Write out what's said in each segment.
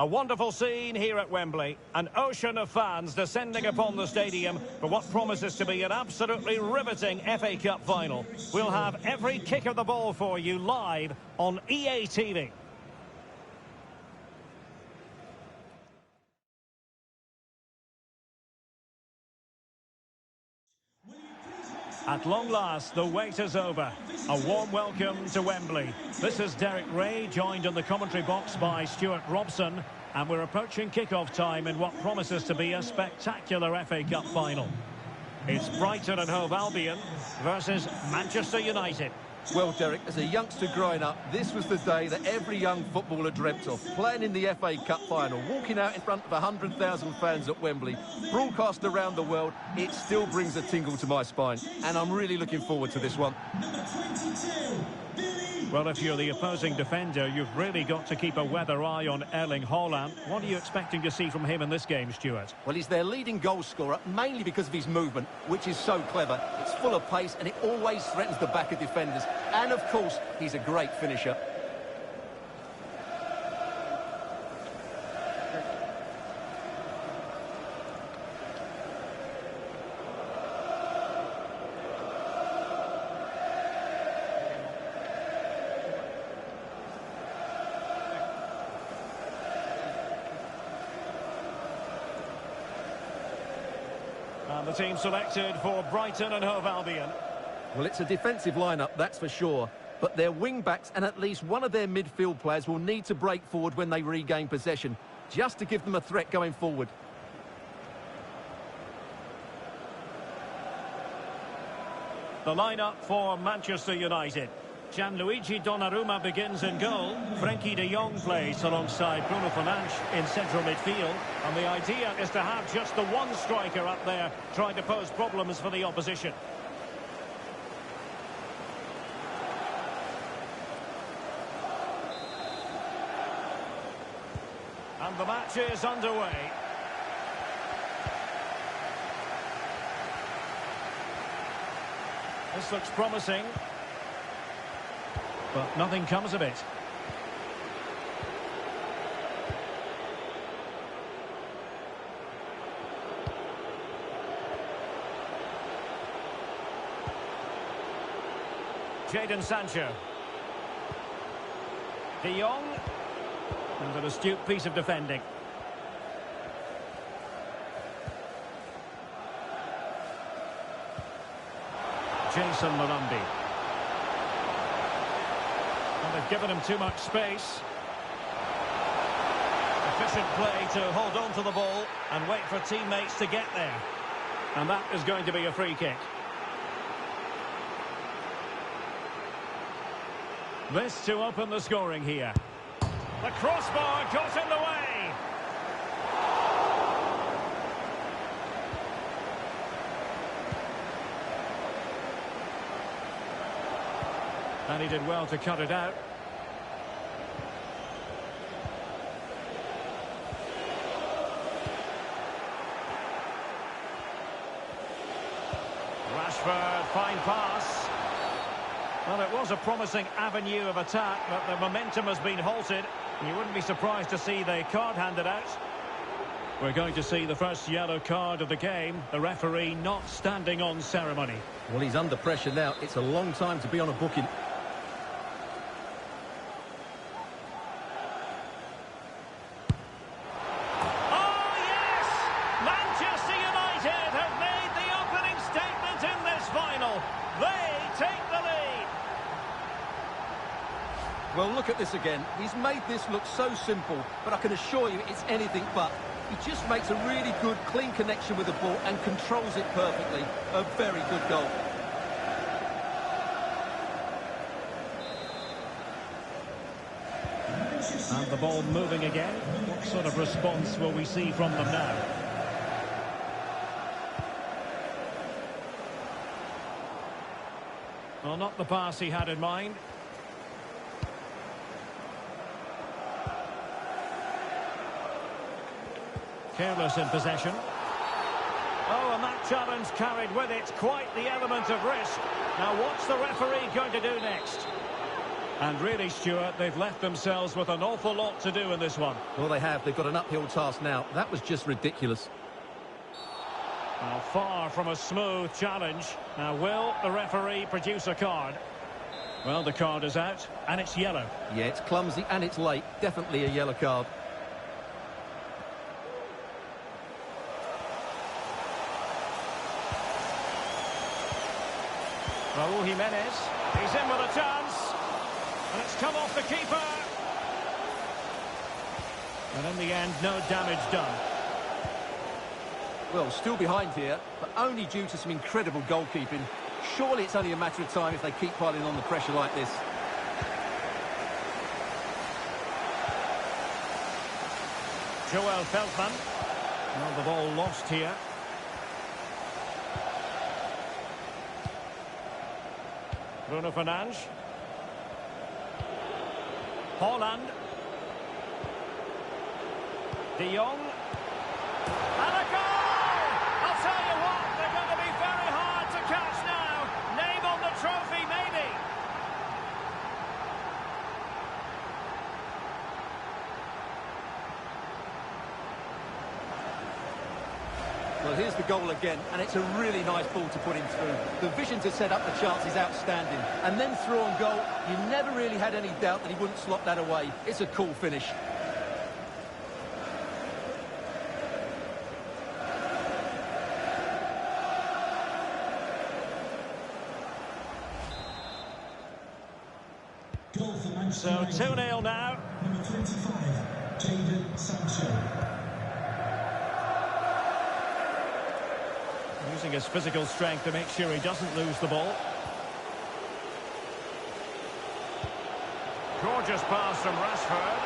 A wonderful scene here at Wembley. An ocean of fans descending upon the stadium for what promises to be an absolutely riveting FA Cup final. We'll have every kick of the ball for you live on EA TV. At long last, the wait is over. A warm welcome to Wembley. This is Derek Ray, joined in the commentary box by Stuart Robson. And we're approaching kick-off time in what promises to be a spectacular FA Cup final. It's Brighton and Hove Albion versus Manchester United. Well, Derek, as a youngster growing up, this was the day that every young footballer dreamt of. Playing in the FA Cup final, walking out in front of 100,000 fans at Wembley, broadcast around the world, it still brings a tingle to my spine. And I'm really looking forward to this one. Well, if you're the opposing defender, you've really got to keep a weather eye on Erling Haaland. What are you expecting to see from him in this game, Stuart? Well, he's their leading goal scorer, mainly because of his movement, which is so clever. It's full of pace and it always threatens the back of defenders. And, of course, he's a great finisher. And the team selected for Brighton and Hove Albion. Well, it's a defensive lineup, that's for sure. But their wing-backs and at least one of their midfield players will need to break forward when they regain possession, just to give them a threat going forward. The lineup for Manchester United. Gianluigi Donnarumma begins in goal. Frenkie de Jong plays alongside Bruno Fernandes in central midfield. And the idea is to have just the one striker up there trying to pose problems for the opposition. And the match is underway. This looks promising. But nothing comes of it. Jadon Sancho. De Jong. And an astute piece of defending. Jason Murambi. And they've given him too much space. Efficient play to hold on to the ball and wait for teammates to get there. And that is going to be a free kick. This to open the scoring here. The crossbar got in the way. And he did well to cut it out. Rashford, fine pass. Well, it was a promising avenue of attack, but the momentum has been halted. You wouldn't be surprised to see the card handed out. We're going to see the first yellow card of the game. The referee not standing on ceremony. Well, he's under pressure now. It's a long time to be on a booking. Oh, yes! Manchester United have made the opening statement in this final. They take the lead. Well, look at this again. He's made this look so simple, but I can assure you it's anything but. He just makes a really good, clean connection with the ball and controls it perfectly. A very good goal. And the ball moving again. What sort of response will we see from them now? Well, not the pass he had in mind. Careless in possession. Oh, and that challenge carried with it quite the element of risk. Now, what's the referee going to do next? And really, Stuart, they've left themselves with an awful lot to do in this one. Well, they have. They've got an uphill task now. That was just ridiculous. Well, far from a smooth challenge. Now, will the referee produce a card? Well, the card is out, and it's yellow. Yeah, it's clumsy and it's late. Definitely a yellow card. Raúl Jimenez, he's in with a chance, and it's come off the keeper. And in the end, no damage done. Well, still behind here, but only due to some incredible goalkeeping. Surely it's only a matter of time if they keep piling on the pressure like this. Joel Feldman. Well, the ball lost here. Bruno Fernandes. Holland. De Jong. And a goal! I'll tell you what, they're going to be very hard to catch now. Name on the trophy, maybe. Well, here's the goal again, and it's a really nice ball to put him through. The vision to set up the chance is outstanding. And then through on goal, you never really had any doubt that he wouldn't slot that away. It's a cool finish. So 2-0 now. Number 25, Jadon Sancho. Using his physical strength to make sure he doesn't lose the ball. Gorgeous pass from Rashford.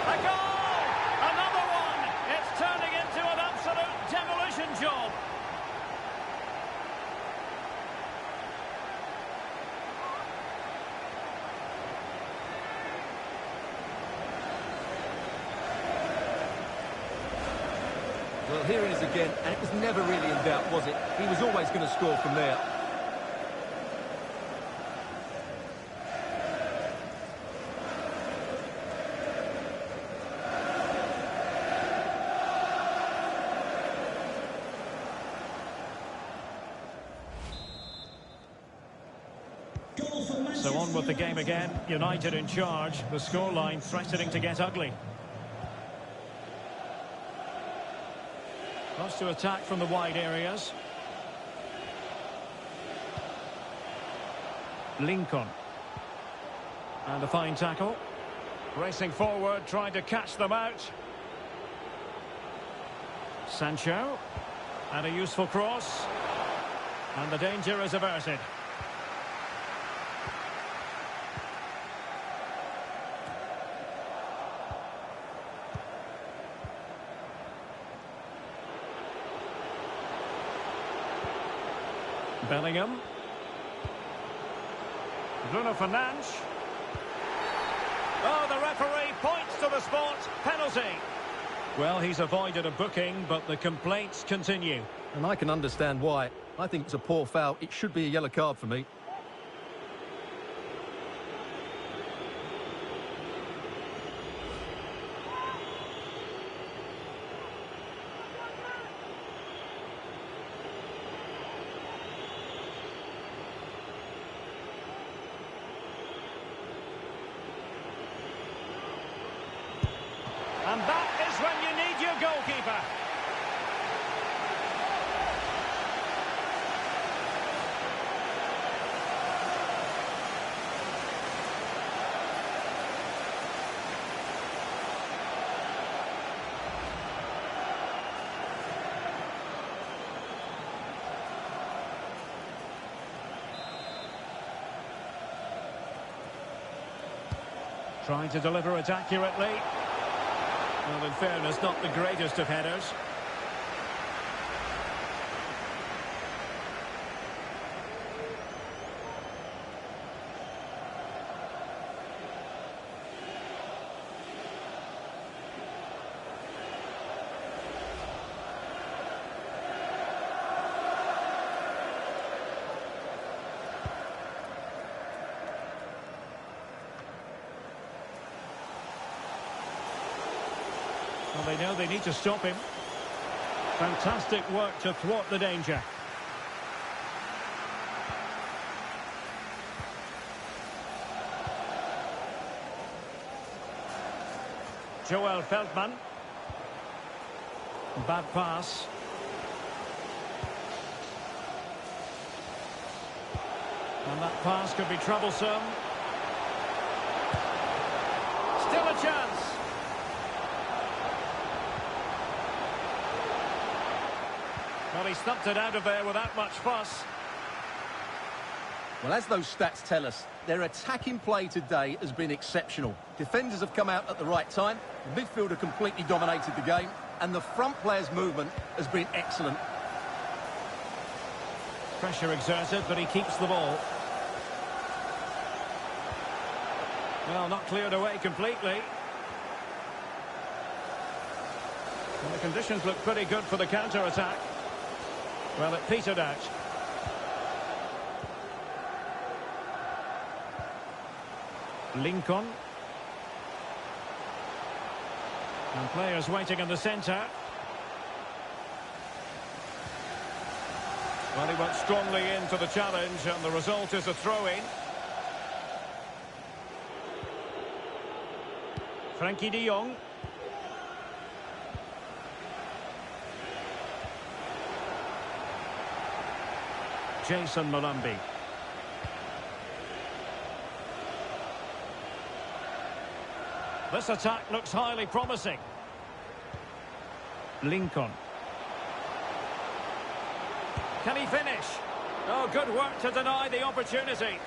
A goal! Another one! It's turning into an absolute demolition job. Well, here it is again, and it was never really in doubt, was it? He was always going to score from there. So on with the game again. United in charge. The scoreline threatening to get ugly. Wants to attack from the wide areas. Lincoln. And a fine tackle. Racing forward, trying to catch them out. Sancho. And a useful cross. And the danger is averted. Bellingham. Bruno Fernandes. Oh, the referee points to the spot. Penalty. Well, he's avoided a booking, but the complaints continue. And I can understand why. I think it's a poor foul. It should be a yellow card for me. And that is when you need your goalkeeper. Trying to deliver it accurately. Well, in fairness, not the greatest of headers. Well, they know they need to stop him. Fantastic work to thwart the danger. Joel Feldman. Bad pass. And that pass could be troublesome. Still a chance. Well, he stumped it out of there without much fuss. Well, as those stats tell us, their attacking play today has been exceptional. Defenders have come out at the right time, the midfielder completely dominated the game, and the front player's movement has been excellent. Pressure exerted, but he keeps the ball. Well, not cleared away completely. And the conditions look pretty good for the counter-attack. Well, it petered out. Lincoln. And players waiting in the centre. Well, he went strongly into the challenge, and the result is a throw-in. Frankie de Jong. Jason Mulambi. This attack looks highly promising. Lincoln. Can he finish? Oh, good work to deny the opportunity.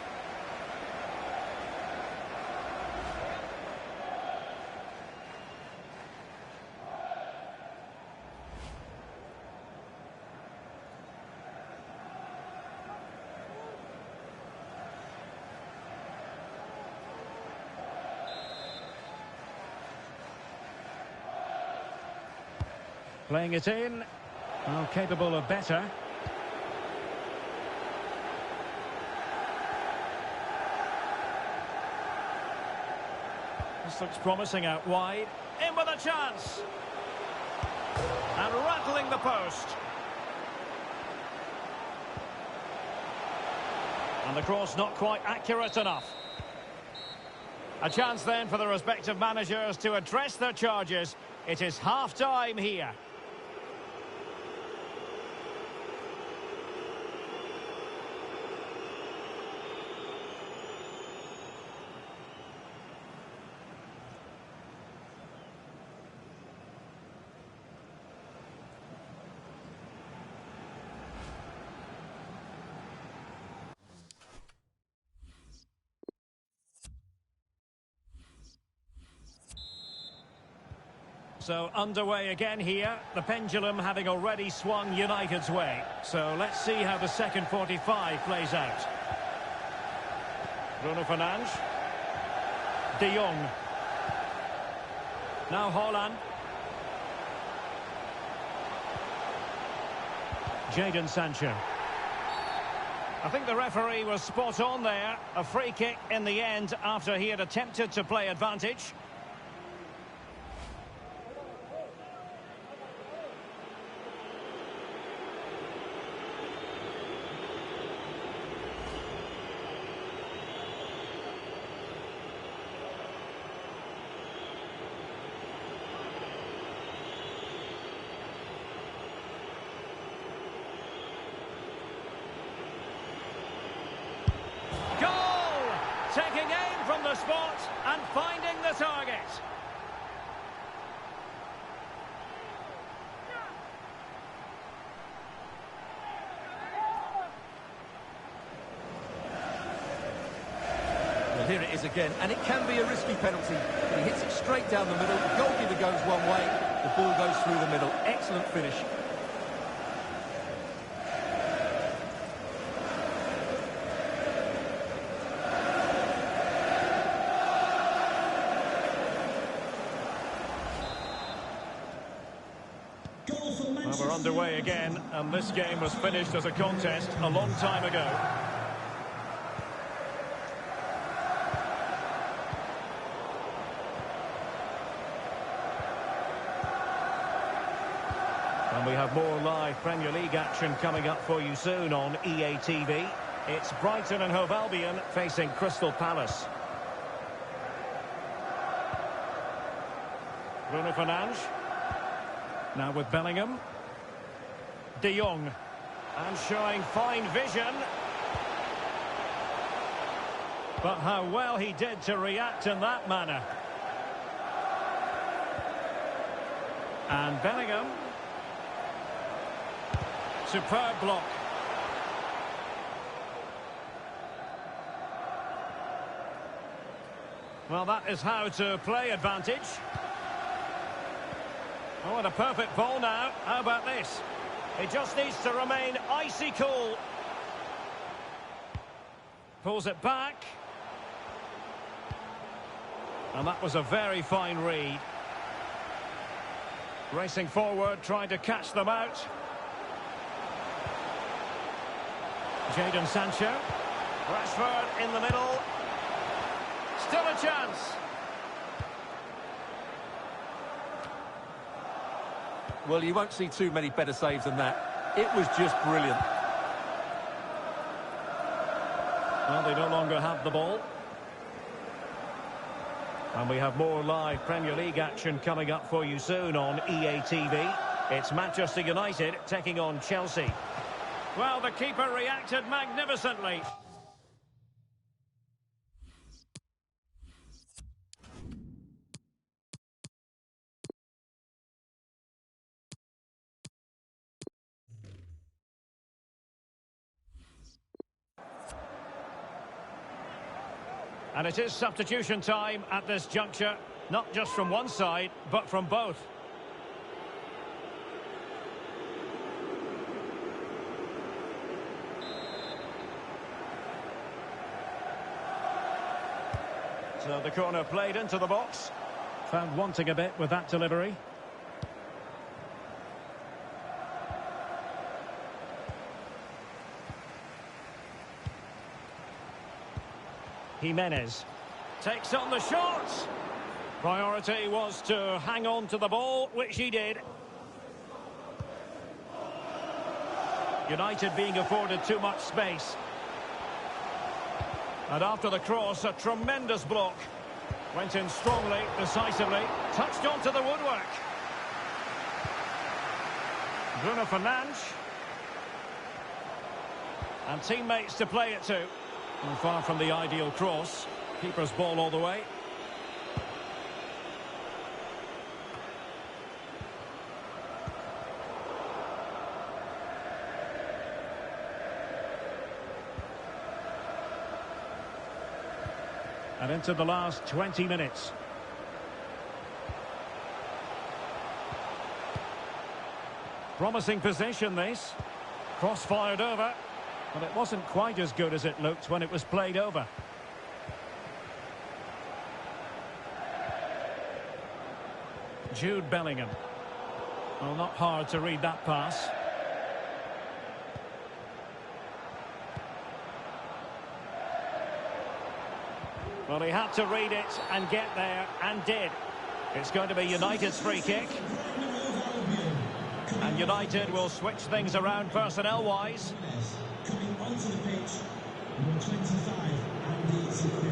Playing it in. Well, capable of better. This looks promising out wide. In with a chance. And rattling the post. And the cross not quite accurate enough. A chance then for the respective managers to address their charges. It is half-time here. So underway again here, the pendulum having already swung United's way. So let's see how the second 45 plays out. Bruno Fernandes. De Jong. Now Haaland. Jadon Sancho. I think the referee was spot on there. A free kick in the end after he had attempted to play advantage. Taking aim from the spot and finding the target. Well, here it is again, and it can be a risky penalty. But he hits it straight down the middle. The goalkeeper goes one way, the ball goes through the middle. Excellent finish. Well, we're underway again, and this game was finished as a contest a long time ago. And we have more live Premier League action coming up for you soon on EA TV. It's Brighton and Hove Albion facing Crystal Palace. Bruno Fernandes. Now with Bellingham. De Jong. And showing fine vision. But how well he did to react in that manner. And Bellingham. Superb block. Well, that is how to play advantage. Oh, and a perfect ball now. How about this? He just needs to remain icy cool. Pulls it back. And that was a very fine read. Racing forward, trying to catch them out. Jadon Sancho. Rashford in the middle. Still a chance. Well, you won't see too many better saves than that. It was just brilliant. Well, they no longer have the ball. And we have more live Premier League action coming up for you soon on EA TV. It's Manchester United taking on Chelsea. Well, the keeper reacted magnificently. And it is substitution time at this juncture, not just from one side, but from both. So the corner played into the box. Found wanting a bit with that delivery. Jimenez takes on the shot. Priority was to hang on to the ball, which he did. United being afforded too much space. And after the cross, a tremendous block. Went in strongly, decisively, touched onto the woodwork. Bruno Fernandes. And teammates to play it to. And far from the ideal cross. Keeper's ball all the way. And into the last 20 minutes. Promising position, this. Cross fired over. But it wasn't quite as good as it looked when it was played over. Jude Bellingham. Well, not hard to read that pass. Well, he had to read it and get there, and did. It's going to be United's free kick. And United will switch things around personnel-wise. Coming onto the pitch, number 25, Andy Secure.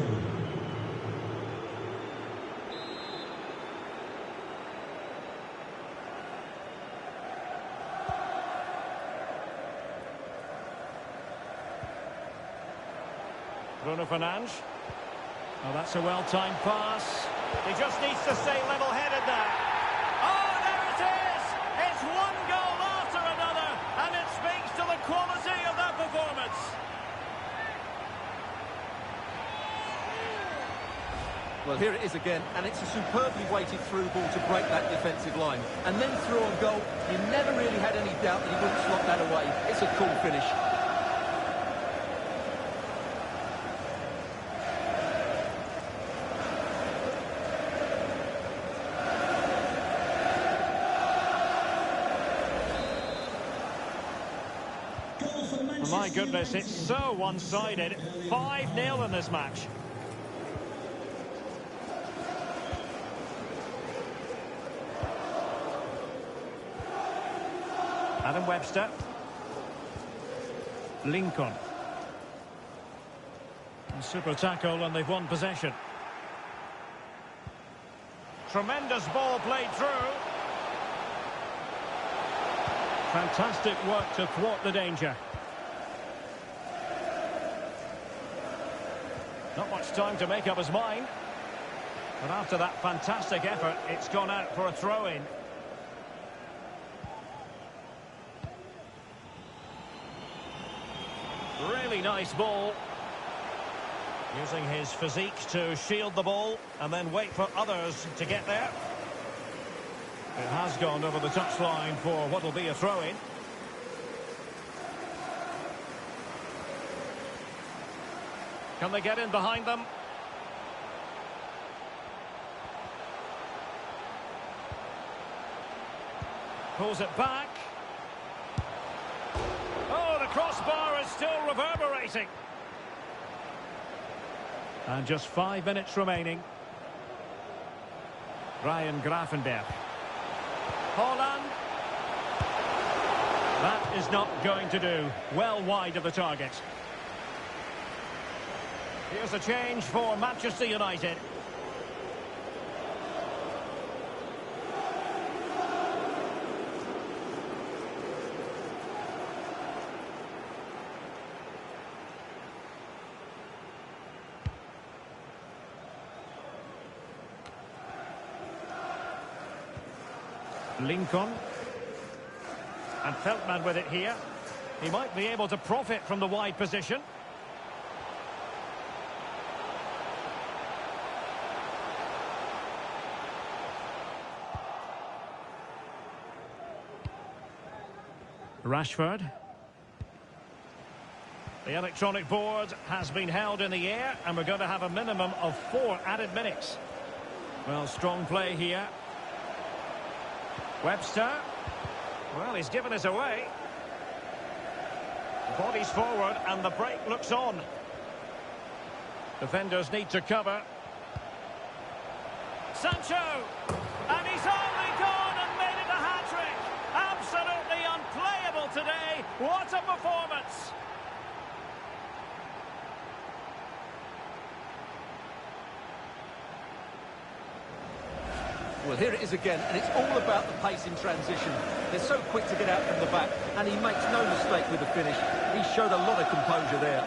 Bruno Fernandes. Oh, that's a well-timed pass. He just needs to stay level-headed now. Oh, there it is! It's one goal after another, and it speaks to the quality of that performance. Well, here it is again, and it's a superbly weighted through ball to break that defensive line. And then through on goal, you never really had any doubt that he wouldn't slot that away. It's a cool finish. My goodness, it's so one-sided. 5-0 in this match. Adam Webster. Lincoln. And super tackle, and they've won possession. Tremendous ball played through. Fantastic work to thwart the danger. Not much time to make up his mind. But after that fantastic effort, it's gone out for a throw-in. Really nice ball. Using his physique to shield the ball and then wait for others to get there. It has gone over the touchline for what will be a throw-in. Can they get in behind them? Pulls it back. Oh, the crossbar is still reverberating. And just 5 minutes remaining. Ryan Gravenberg. Holland. That is not going to do. Well wide of the target. Here's a change for Manchester United. Lincoln. And Feldman with it here. He might be able to profit from the wide position. Rashford. The electronic board has been held in the air, and we're going to have a minimum of 4 added minutes. Well, strong play here. Webster. Well, he's given us away. Bodies forward, and the break looks on. Defenders need to cover. Sancho! And he's only gone and made it a hat-trick! Absolutely unplayable today. What a performance! Well, here it is again, and it's all about the pace in transition. They're so quick to get out from the back, and he makes no mistake with the finish. He showed a lot of composure there.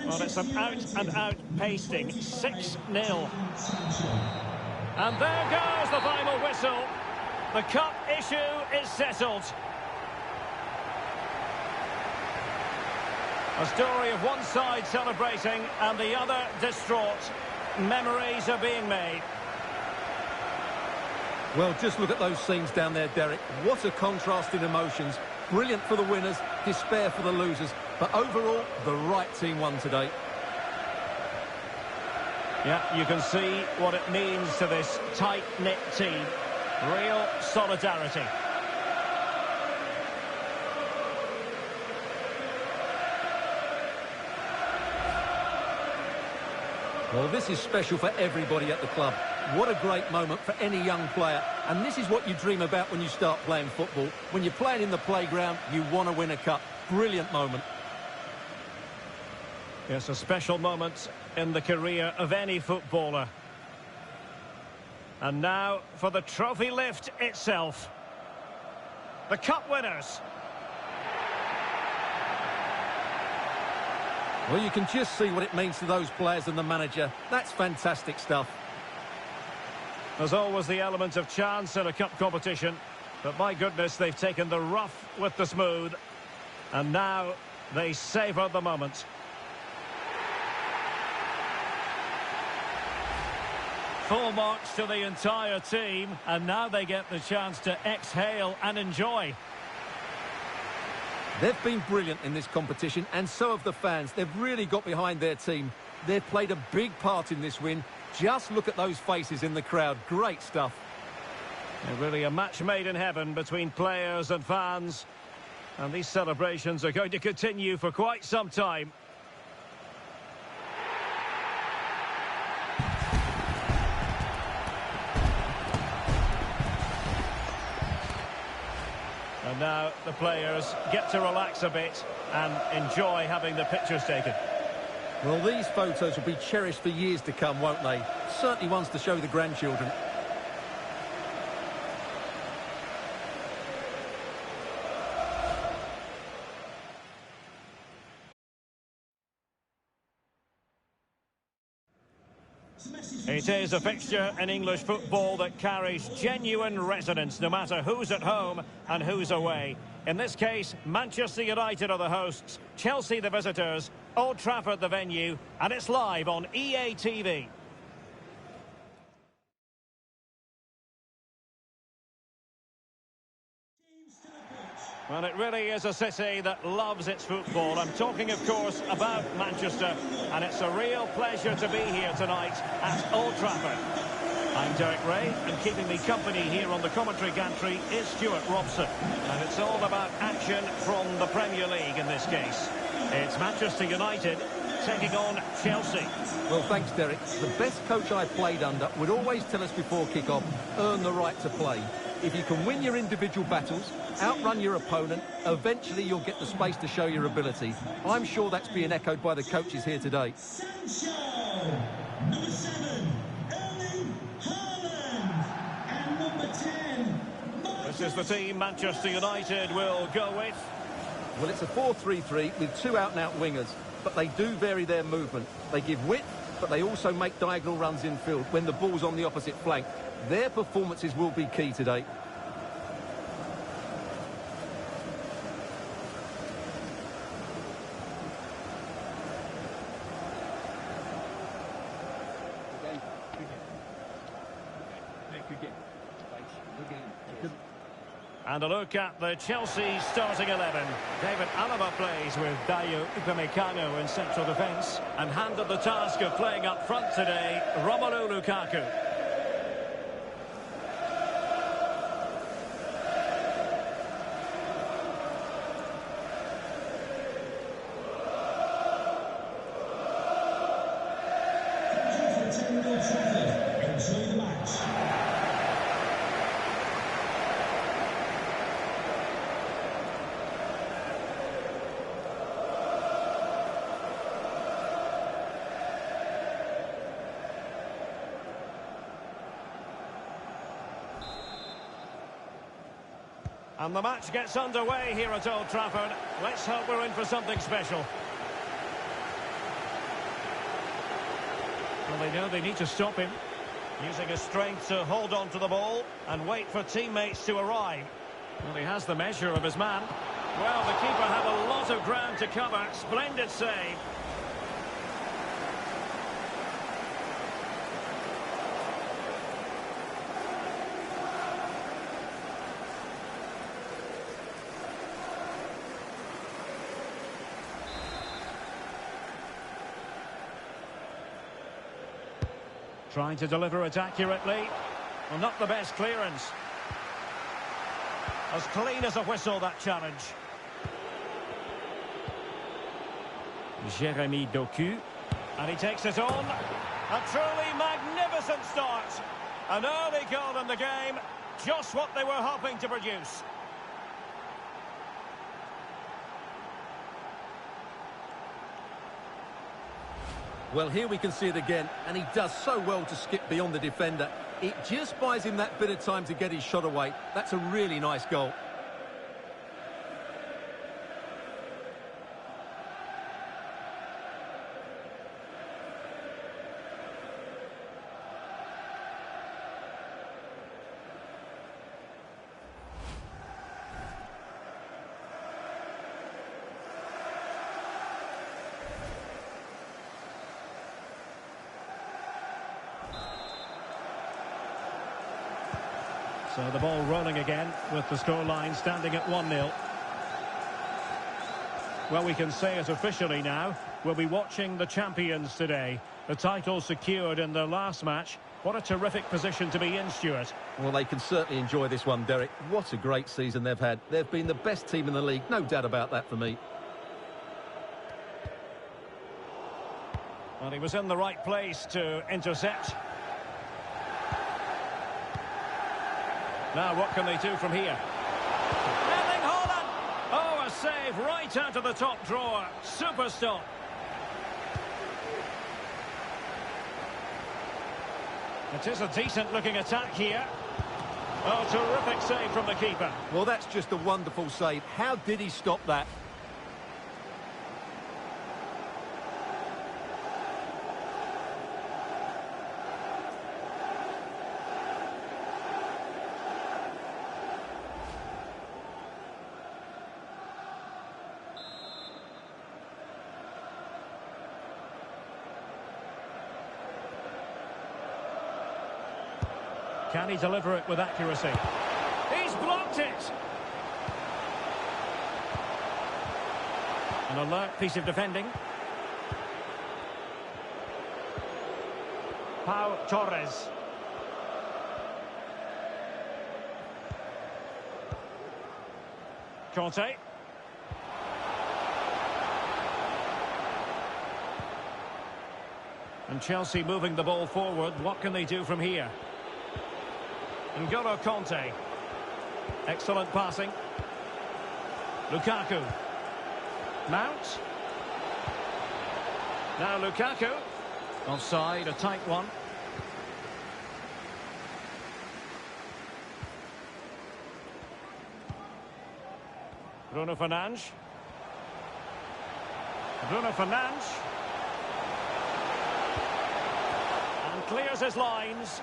Well, it's an out-and-out pasting. 6-0. And there goes the final whistle. The cup issue is settled. A story of one side celebrating and the other distraught. Memories are being made. Well, just look at those scenes down there, Derek. What a contrast in emotions. Brilliant for the winners, despair for the losers. But overall, the right team won today. Yeah, you can see what it means to this tight-knit team. Real solidarity. Well, this is special for everybody at the club. What a great moment for any young player. And this is what you dream about when you start playing football. When you're playing in the playground, you want to win a cup. Brilliant moment. Yes, a special moment in the career of any footballer. And now for the trophy lift itself. The cup winners. Well, you can just see what it means to those players and the manager. That's fantastic stuff. There's always the element of chance in a cup competition. But my goodness, they've taken the rough with the smooth. And now they savour the moment. Full marks to the entire team, and now they get the chance to exhale and enjoy. They've been brilliant in this competition, and so have the fans. They've really got behind their team. They've played a big part in this win. Just look at those faces in the crowd. Great stuff. Really a match made in heaven between players and fans. And these celebrations are going to continue for quite some time. And now the players get to relax a bit and enjoy having the pictures taken. Well, these photos will be cherished for years to come, won't they? Certainly ones to show the grandchildren. It is a fixture in English football that carries genuine resonance, no matter who's at home and who's away. In this case, Manchester United are the hosts, Chelsea the visitors, Old Trafford the venue, and it's live on EA TV. Well, it really is a city that loves its football. I'm talking, of course, about Manchester, and it's a real pleasure to be here tonight at Old Trafford. I'm Derek Ray, and keeping me company here on the commentary gantry is Stuart Robson. And it's all about action from the Premier League in this case. It's Manchester United taking on Chelsea. Well, thanks, Derek. The best coach I played under would always tell us before kick-off, earn the right to play. If you can win your individual battles, outrun your opponent, eventually you'll get the space to show your ability. I'm sure that's being echoed by the coaches here today. Sancho, number 7, Erling Haaland, and number 10. This is the team Manchester United will go with. Well, it's a 4-3-3 with two out-and-out wingers, but they do vary their movement. They give width, but they also make diagonal runs infield when the ball's on the opposite flank. Their performances will be key today. And a look at the Chelsea starting 11. David Alaba plays with Dayo Upamecano in central defence and handed the task of playing up front today, Romelu Lukaku. Enjoy the match. And the match gets underway here at Old Trafford. Let's hope we're in for something special. Well, they know they need to stop him. Using his strength to hold on to the ball and wait for teammates to arrive. Well, he has the measure of his man. Well, the keeper had a lot of ground to cover. Splendid save. Trying to deliver it accurately. Well, not the best clearance. As clean as a whistle, that challenge. Jeremy Doku. And he takes it on. A truly magnificent start. An early goal in the game. Just what they were hoping to produce. Well, here we can see it again, and he does so well to skip beyond the defender. It just buys him that bit of time to get his shot away. That's a really nice goal. So the ball rolling again with the scoreline standing at 1-0. Well, we can say it officially now. We'll be watching the champions today. The title secured in their last match. What a terrific position to be in, Stuart. Well, they can certainly enjoy this one, Derek. What a great season they've had. They've been the best team in the league, no doubt about that for me. Well, he was in the right place to intercept. Now, what can they do from here? Erling Haaland! Oh, a save right out of the top drawer. Super stop. It is a decent-looking attack here. Oh, terrific save from the keeper. Well, that's just a wonderful save. How did he stop that? Can he deliver it with accuracy? He's blocked it! An alert piece of defending. Pau Torres. Conte. And Chelsea moving the ball forward. What can they do from here? N'Golo Conte. Excellent passing. Lukaku. Mount. Now Lukaku. Offside, a tight one. Bruno Fernandes. Bruno Fernandes. And clears his lines.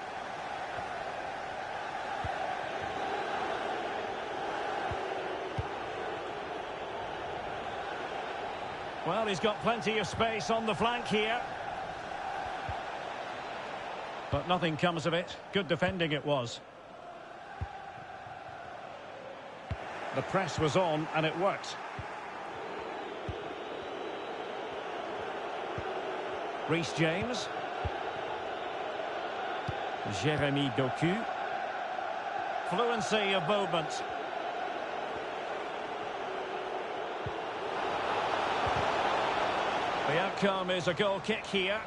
Well, he's got plenty of space on the flank here. But nothing comes of it. Good defending it was. The press was on and it worked. Reece James. Jeremy Doku. Fluency of movement. The outcome is a goal kick here.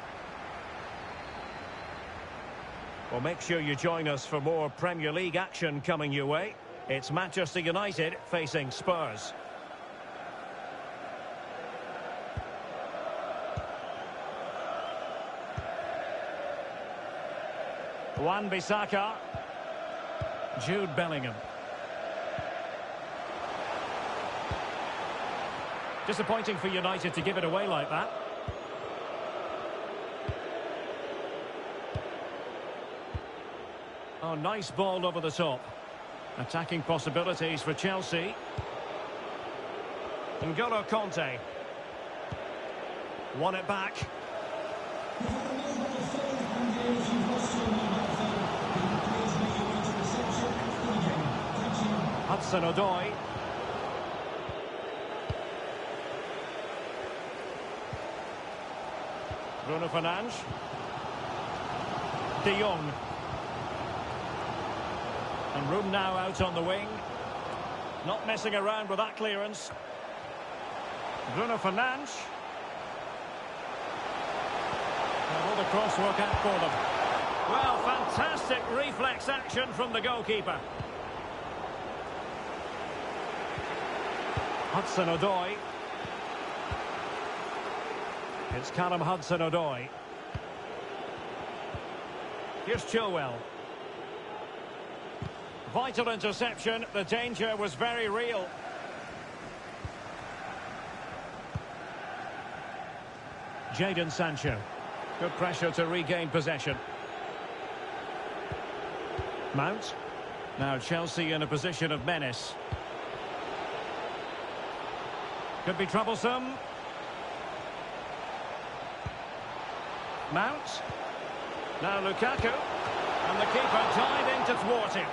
Well, make sure you join us for more Premier League action coming your way. It's Manchester United facing Spurs. Wan-Bissaka. Jude Bellingham. Disappointing for United to give it away like that. Oh, nice ball over the top. Attacking possibilities for Chelsea. N'Golo Conte. Won it back. Hudson-Odoi. Bruno Fernandes. De Jong. And room now out on the wing. Not messing around with that clearance. Bruno Fernandes. And will the cross work out for them? Well, fantastic reflex action from the goalkeeper. Hudson-Odoi. It's Callum Hudson-Odoi. Here's Chilwell. Vital interception. The danger was very real. Jadon Sancho. Good pressure to regain possession. Mount. Now Chelsea in a position of menace. Could be troublesome. Mount. Now Lukaku. And the keeper diving to thwart him.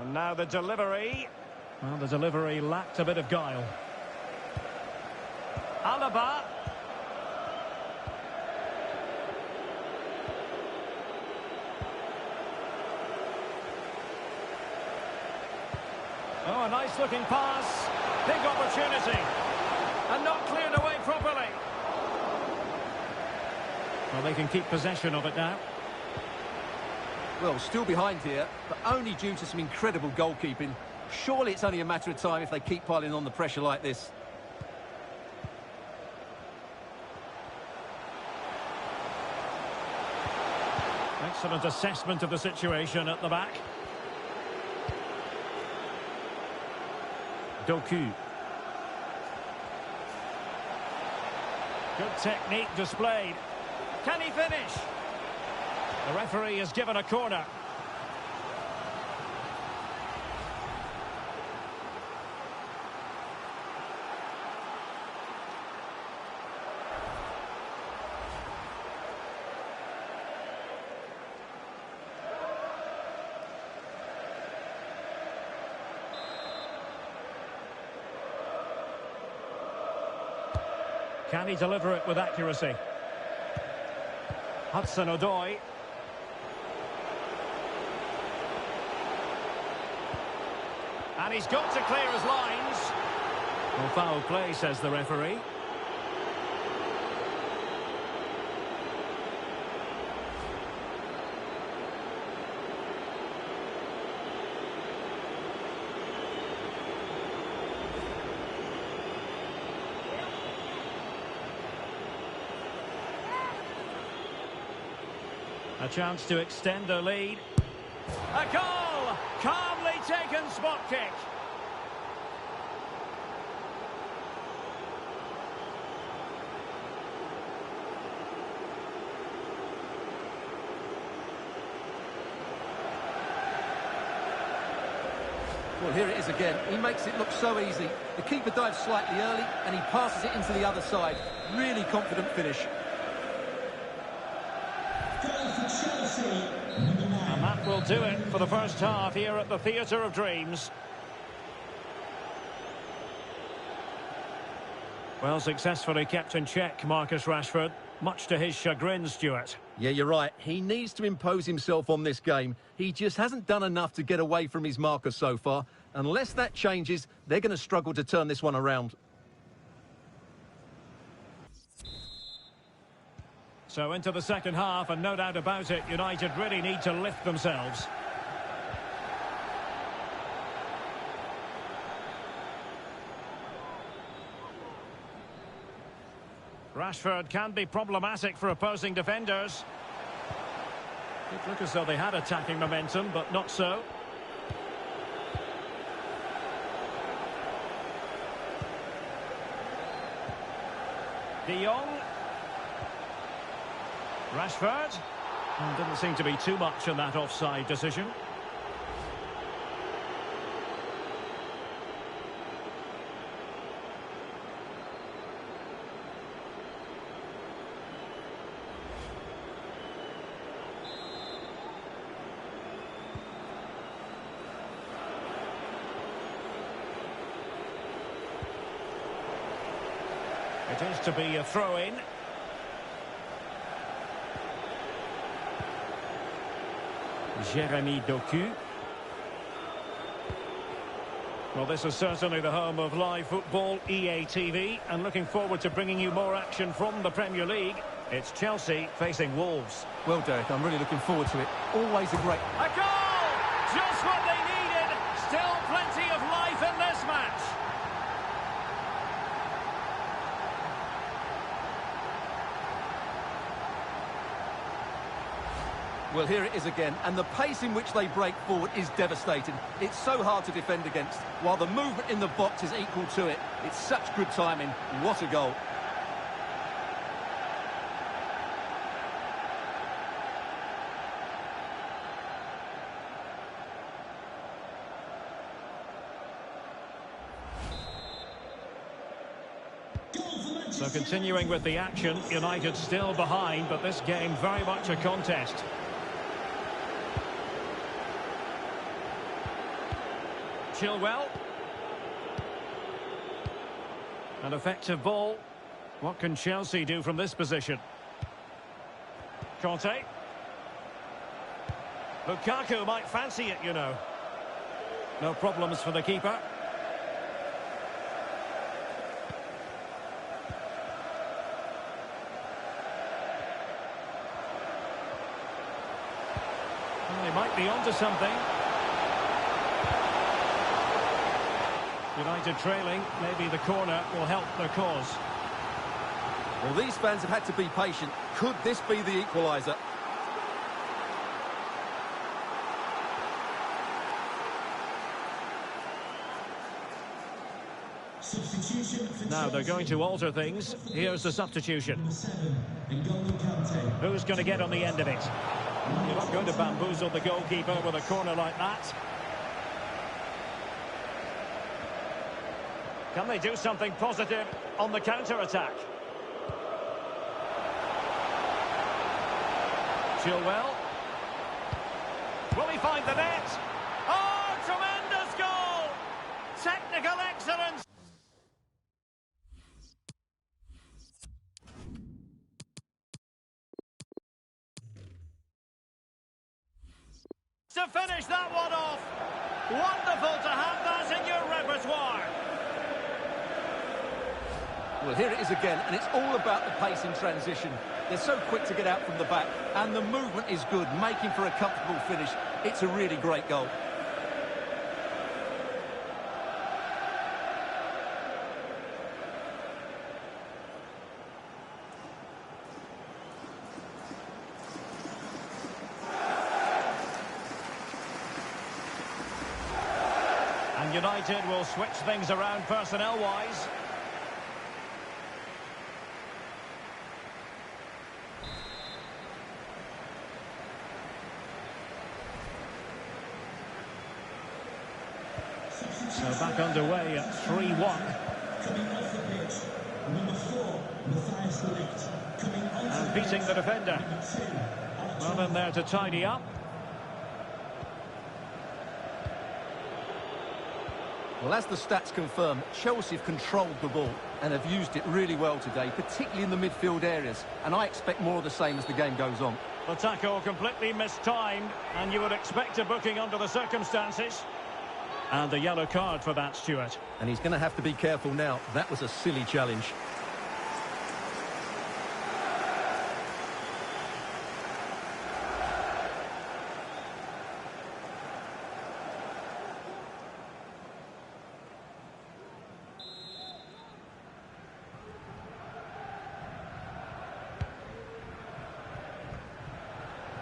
And now the delivery. Well, the delivery lacked a bit of guile. Alaba. Oh, a nice looking pass. Big opportunity. And not cleared away properly. Well, they can keep possession of it now. Well, still behind here, but only due to some incredible goalkeeping. Surely it's only a matter of time if they keep piling on the pressure like this. Excellent assessment of the situation at the back. Doku. Good technique displayed. Can he finish? The referee has given a corner. Can he deliver it with accuracy? Hudson-Odoi. And he's got to clear his lines. Well, foul play, says the referee. A chance to extend their lead. A goal! Calmly taken spot kick. Well, here it is again. He makes it look so easy. The keeper dives slightly early and he passes it into the other side. Really confident finish. And that will do it for the first half here at the Theatre of Dreams. Well, successfully kept in check, Marcus Rashford. Much to his chagrin, Stuart. Yeah, you're right. He needs to impose himself on this game. He just hasn't done enough to get away from his marker so far. Unless that changes, they're going to struggle to turn this one around. So into the second half, and no doubt about it, United really need to lift themselves. Rashford can be problematic for opposing defenders. It looked as though they had attacking momentum, but not so. De Jong. Rashford. Didn't seem to be too much in that offside decision. It is to be a throw-in. Jeremy Doku. Well, this is certainly the home of live football, EA TV, and looking forward to bringing you more action from the Premier League. It's Chelsea facing Wolves. Well, Derek, I'm really looking forward to it. Always a great... A goal! Just what they needed. Still plenty of life in this match. Well, here it is again, and the pace in which they break forward is devastating. It's so hard to defend against, while the movement in the box is equal to it. It's such good timing. What a goal. So continuing with the action, United still behind, but this game very much a contest. Chilwell. An effective ball. What can Chelsea do from this position? Conte. Lukaku might fancy it, you know. No problems for the keeper. Well, they might be onto something. United trailing. Maybe the corner will help their cause. Well, these fans have had to be patient. Could this be the equaliser? Now they're going to alter things. Here's the substitution. Who's going to get on the end of it? You're not going to bamboozle the goalkeeper with a corner like that. Can they do something positive on the counter-attack? Chilwell. Will he find the net? Oh, tremendous goal! Technical excellence! To finish that one off. Wonderful to have that in your repertoire. Well, here it is again, and it's all about the pace in transition. They're so quick to get out from the back, and the movement is good, making for a comfortable finish. It's a really great goal. And United will switch things around personnel-wise. So back underway at 3-1. Coming off the pitch, number 4, Matthias de Ligt. Coming on And beating the defender. Well in there to tidy up. Well, as the stats confirm, Chelsea have controlled the ball and have used it really well today, particularly in the midfield areas. And I expect more of the same as the game goes on. The tackle completely mistimed, and you would expect a booking under the circumstances. And the yellow card for that, Stuart. And he's going to have to be careful now. That was a silly challenge.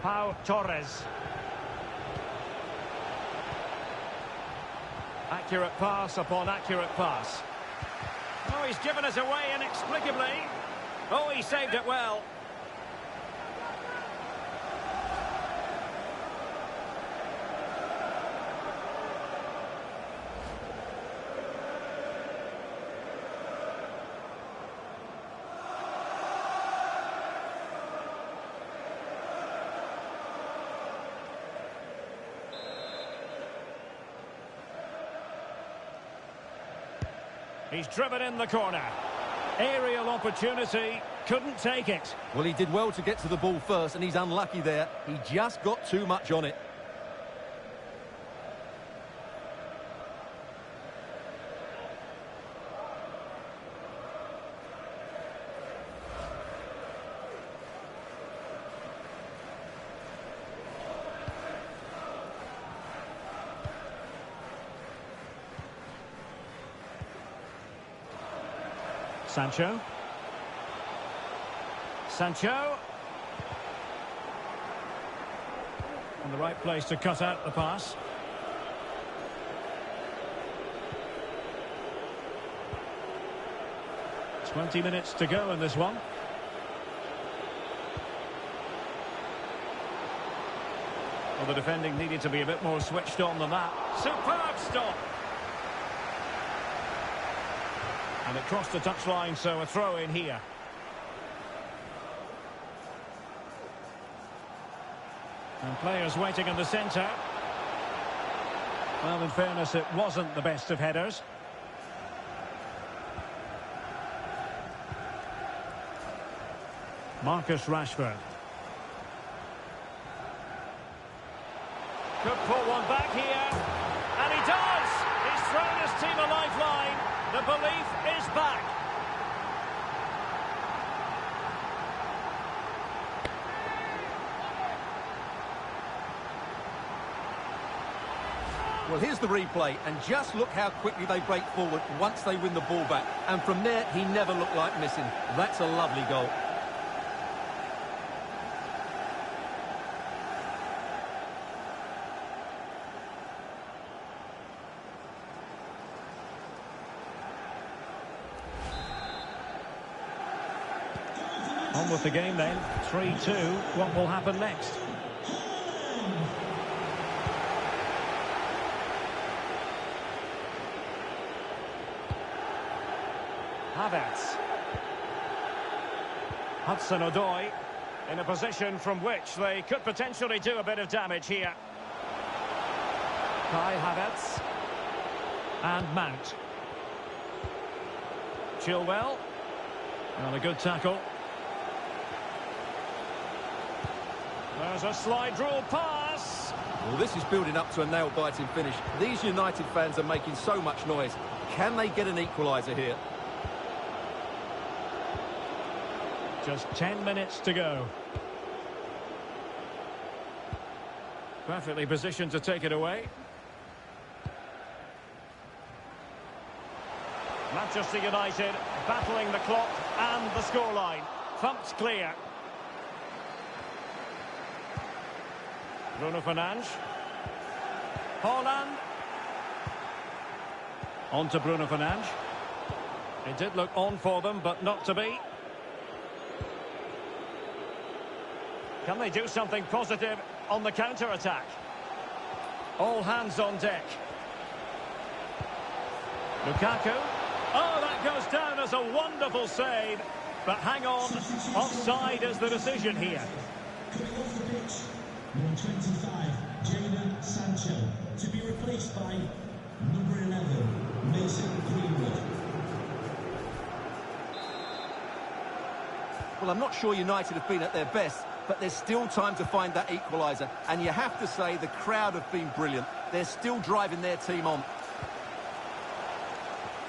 Pau Torres. Accurate pass upon accurate pass. Oh, he's given us away inexplicably. Oh, he saved it well. He's driven in the corner. Aerial opportunity, couldn't take it. Well, he did well to get to the ball first, and he's unlucky there. He just got too much on it. Sancho. Sancho. In the right place to cut out the pass. "20 minutes to go in this one. Well, the defending needed to be a bit more switched on than that. Superb stop. And it crossed the touchline, so a throw in here. And players waiting in the centre. Well, in fairness, it wasn't the best of headers. Marcus Rashford. Could put one back here. And he does! He's thrown his team a lifeline. The belief is back. Well, here's the replay, and just look how quickly they break forward once they win the ball back. And from there, he never looked like missing. That's a lovely goal. On with the game then. 3-2. What will happen next? Havertz. Hudson-Odoi in a position from which they could potentially do a bit of damage here. Kai Havertz. And Mount. Chilwell. And a good tackle. There's a slide rule pass. Well, this is building up to a nail-biting finish. These United fans are making so much noise. Can they get an equaliser here? Just 10 minutes to go. Perfectly positioned to take it away. Manchester United battling the clock and the scoreline. Thumped clear. Bruno Fernandes. Haaland. On to Bruno Fernandes. It did look on for them, but not to be. Can they do something positive on the counter-attack? All hands on deck. Lukaku. Oh, that goes down as a wonderful save. But hang on, offside is the decision here. Coming off the pitch, number 25, Jadon Sancho, to be replaced by number 11, Mason Greenwood. Well, I'm not sure United have been at their best, but there's still time to find that equaliser. And you have to say the crowd have been brilliant. They're still driving their team on.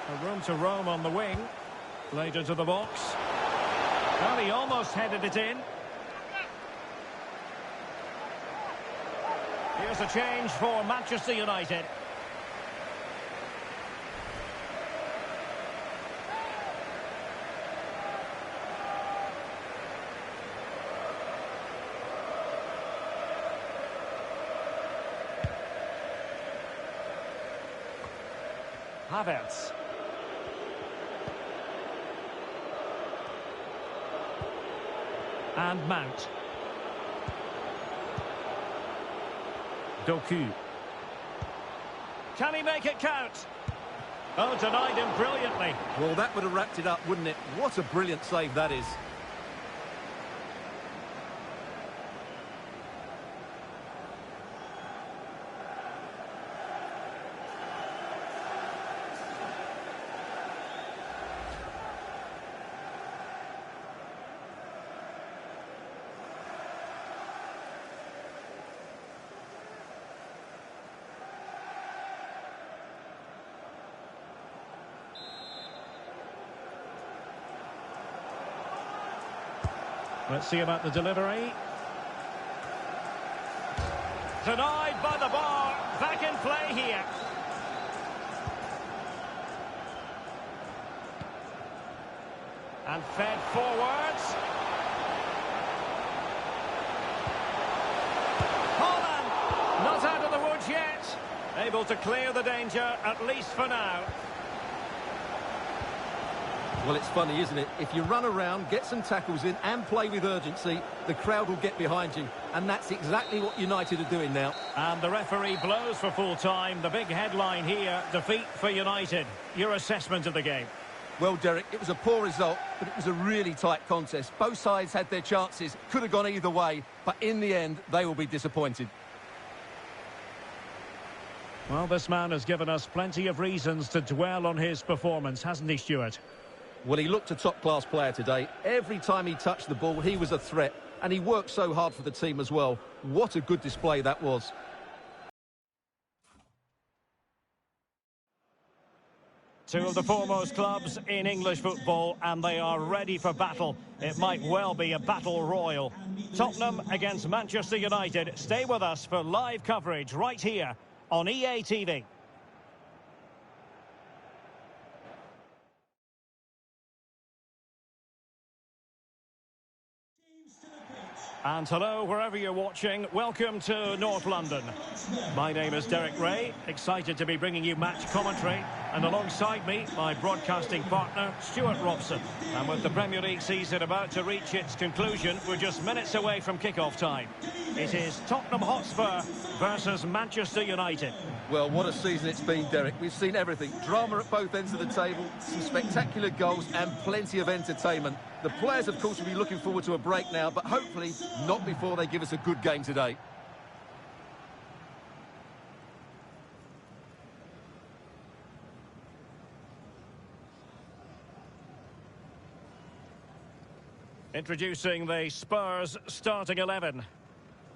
A room to roam on the wing. Played into the box. Well, he almost headed it in. Here's a change for Manchester United. Havertz. And Mount. Doku. Can he make it count? Oh, denied him brilliantly. Well, that would have wrapped it up, wouldn't it? What a brilliant save that is. Let's see about the delivery. Denied by the bar. Back in play here. And fed forwards. Haaland! Not out of the woods yet. Able to clear the danger, at least for now. Well, it's funny, isn't it? If you run around, get some tackles in and play with urgency, the crowd will get behind you. And that's exactly what United are doing now. And the referee blows for full time. The big headline here, defeat for United. Your assessment of the game? Well, Derek, it was a poor result, but it was a really tight contest. Both sides had their chances, could have gone either way, but in the end, they will be disappointed. Well, this man has given us plenty of reasons to dwell on his performance, hasn't he, Stuart? Well, he looked a top-class player today. Every time he touched the ball, he was a threat. And he worked so hard for the team as well. What a good display that was. Two of the foremost clubs in English football, and they are ready for battle. It might well be a battle royal. Tottenham against Manchester United. Stay with us for live coverage right here on EA TV. And hello, wherever you're watching, welcome to North London. My name is Derek Ray, excited to be bringing you match commentary, and alongside me, my broadcasting partner, Stuart Robson. And with the Premier League season about to reach its conclusion, we're just minutes away from kick-off time. It is Tottenham Hotspur versus Manchester United. Well, what a season it's been, Derek. We've seen everything. Drama at both ends of the table, some spectacular goals and plenty of entertainment. The players, of course, will be looking forward to a break now, but hopefully not before they give us a good game today. Introducing the Spurs starting 11.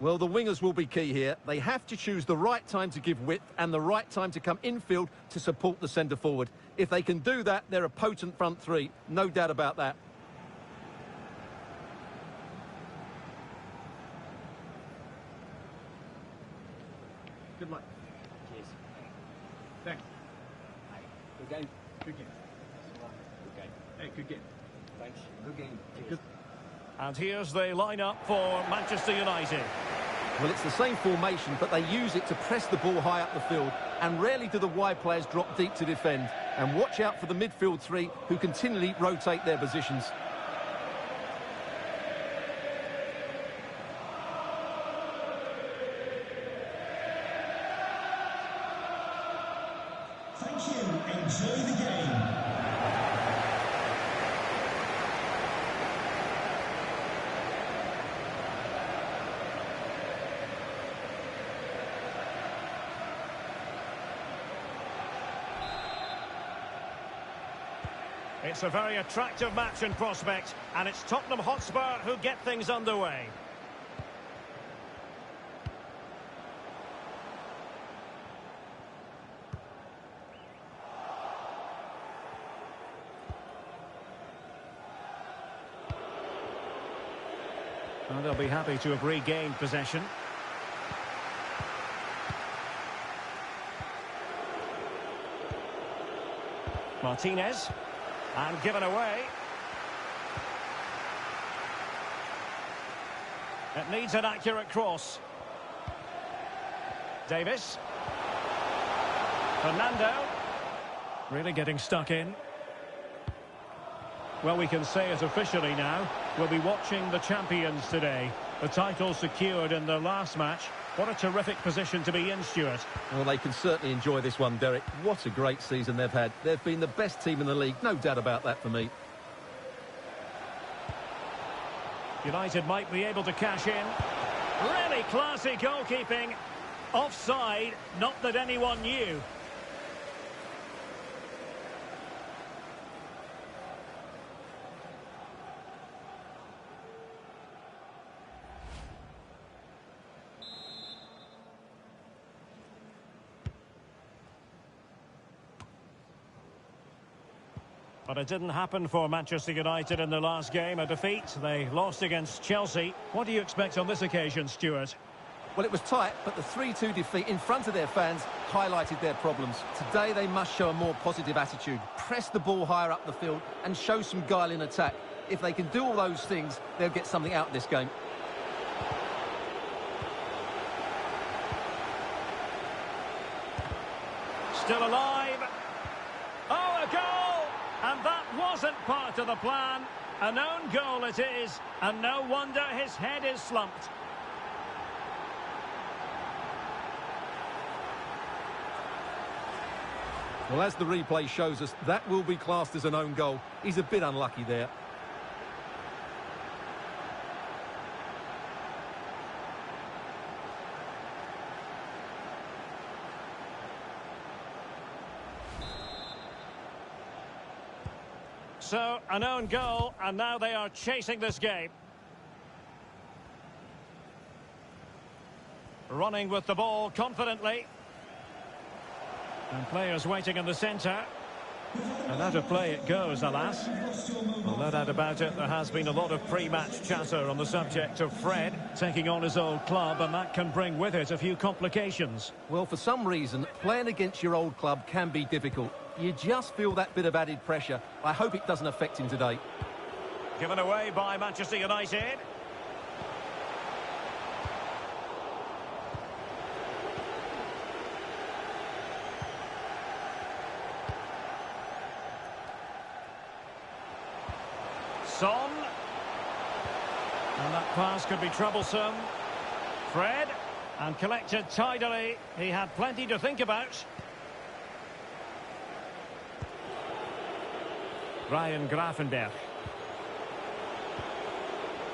Well, the wingers will be key here. They have to choose the right time to give width and the right time to come infield to support the centre-forward. If they can do that, they're a potent front three. No doubt about that. Good luck. Cheers. Thanks. Good game. Good game. Good game. Hey, good game. Thanks. Good game. Good. And here's the lineup for Manchester United. Well, it's the same formation, but they use it to press the ball high up the field, and rarely do the wide players drop deep to defend. And watch out for the midfield three, who continually rotate their positions. Thank you. Enjoy the game. It's a very attractive match in prospect, and it's Tottenham Hotspur who get things underway. And they'll be happy to have regained possession. Martinez. And given away. It needs an accurate cross. Davis. Fernando. Really getting stuck in. Well, we can say it officially now. We'll be watching the champions today. The title secured in their last match. What a terrific position to be in, Stuart. Well, they can certainly enjoy this one, Derek. What a great season they've had. They've been the best team in the league, no doubt about that for me. United might be able to cash in. Really classy goalkeeping. Offside, not that anyone knew. But it didn't happen for Manchester United in the last game, a defeat. They lost against Chelsea. What do you expect on this occasion, Stuart? Well, it was tight, but the 3-2 defeat in front of their fans highlighted their problems. Today, they must show a more positive attitude, press the ball higher up the field and show some guile in attack. If they can do all those things, they'll get something out of this game. Still alive. Oh, a goal! And that wasn't part of the plan. An own goal it is, and no wonder his head is slumped. Well, as the replay shows us, that will be classed as an own goal. He's a bit unlucky there. So, an own goal, and now they are chasing this game. Running with the ball confidently. And players waiting in the centre. And out of play it goes, alas. Well, no doubt about it, there has been a lot of pre-match chatter on the subject of Fred taking on his old club, and that can bring with it a few complications. Well, for some reason, playing against your old club can be difficult. You just feel that bit of added pressure. I hope it doesn't affect him today. Given away by Manchester United. Son. And that pass could be troublesome. Fred. And collected tidily. He had plenty to think about. Ryan Gravenberch.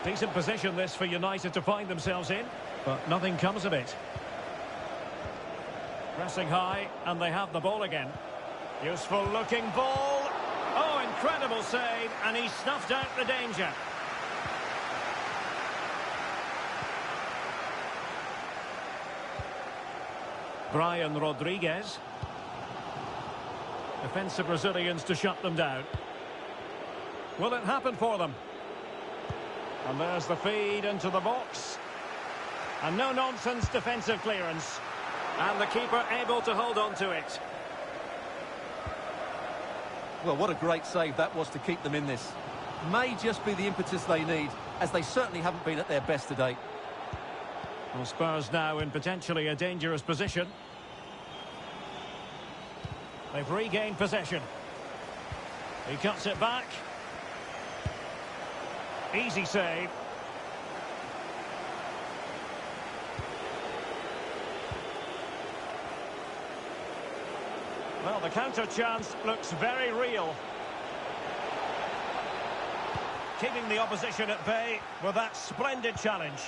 Decent position this for United to find themselves in, but nothing comes of it. Pressing high, and they have the ball again. Useful looking ball. Oh, incredible save, and he snuffed out the danger. Brian Rodriguez. Defensive Brazilians to shut them down. Will it happen for them? And there's the feed into the box. And no-nonsense defensive clearance. And the keeper able to hold on to it. Well, what a great save that was to keep them in this. May just be the impetus they need, as they certainly haven't been at their best today. Well, Spurs now in potentially a dangerous position. They've regained possession. He cuts it back. Easy save. Well, the counter chance looks very real. Keeping the opposition at bay with that splendid challenge.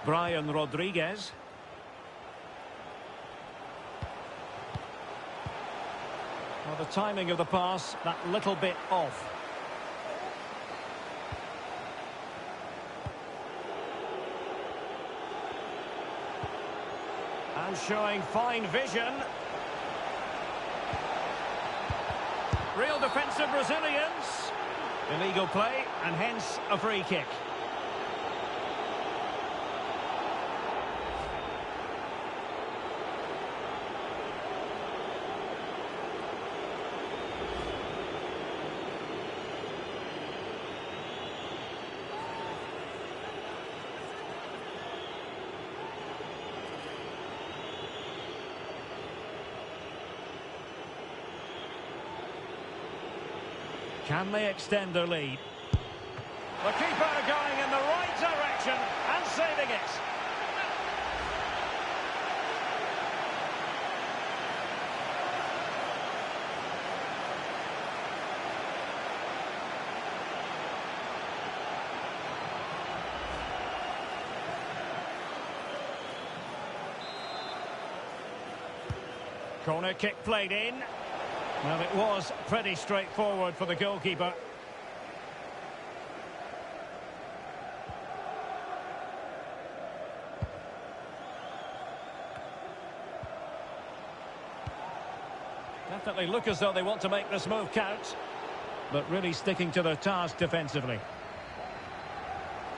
Brian Rodriguez. Well, the timing of the pass, that little bit off. And showing fine vision. Real defensive Brazilians. Illegal play, and hence a free kick. Can they extend their lead? The keeper going in the right direction and saving it. Corner kick played in. Well, it was pretty straightforward for the goalkeeper. Definitely look as though they want to make this move count, but really sticking to their task defensively.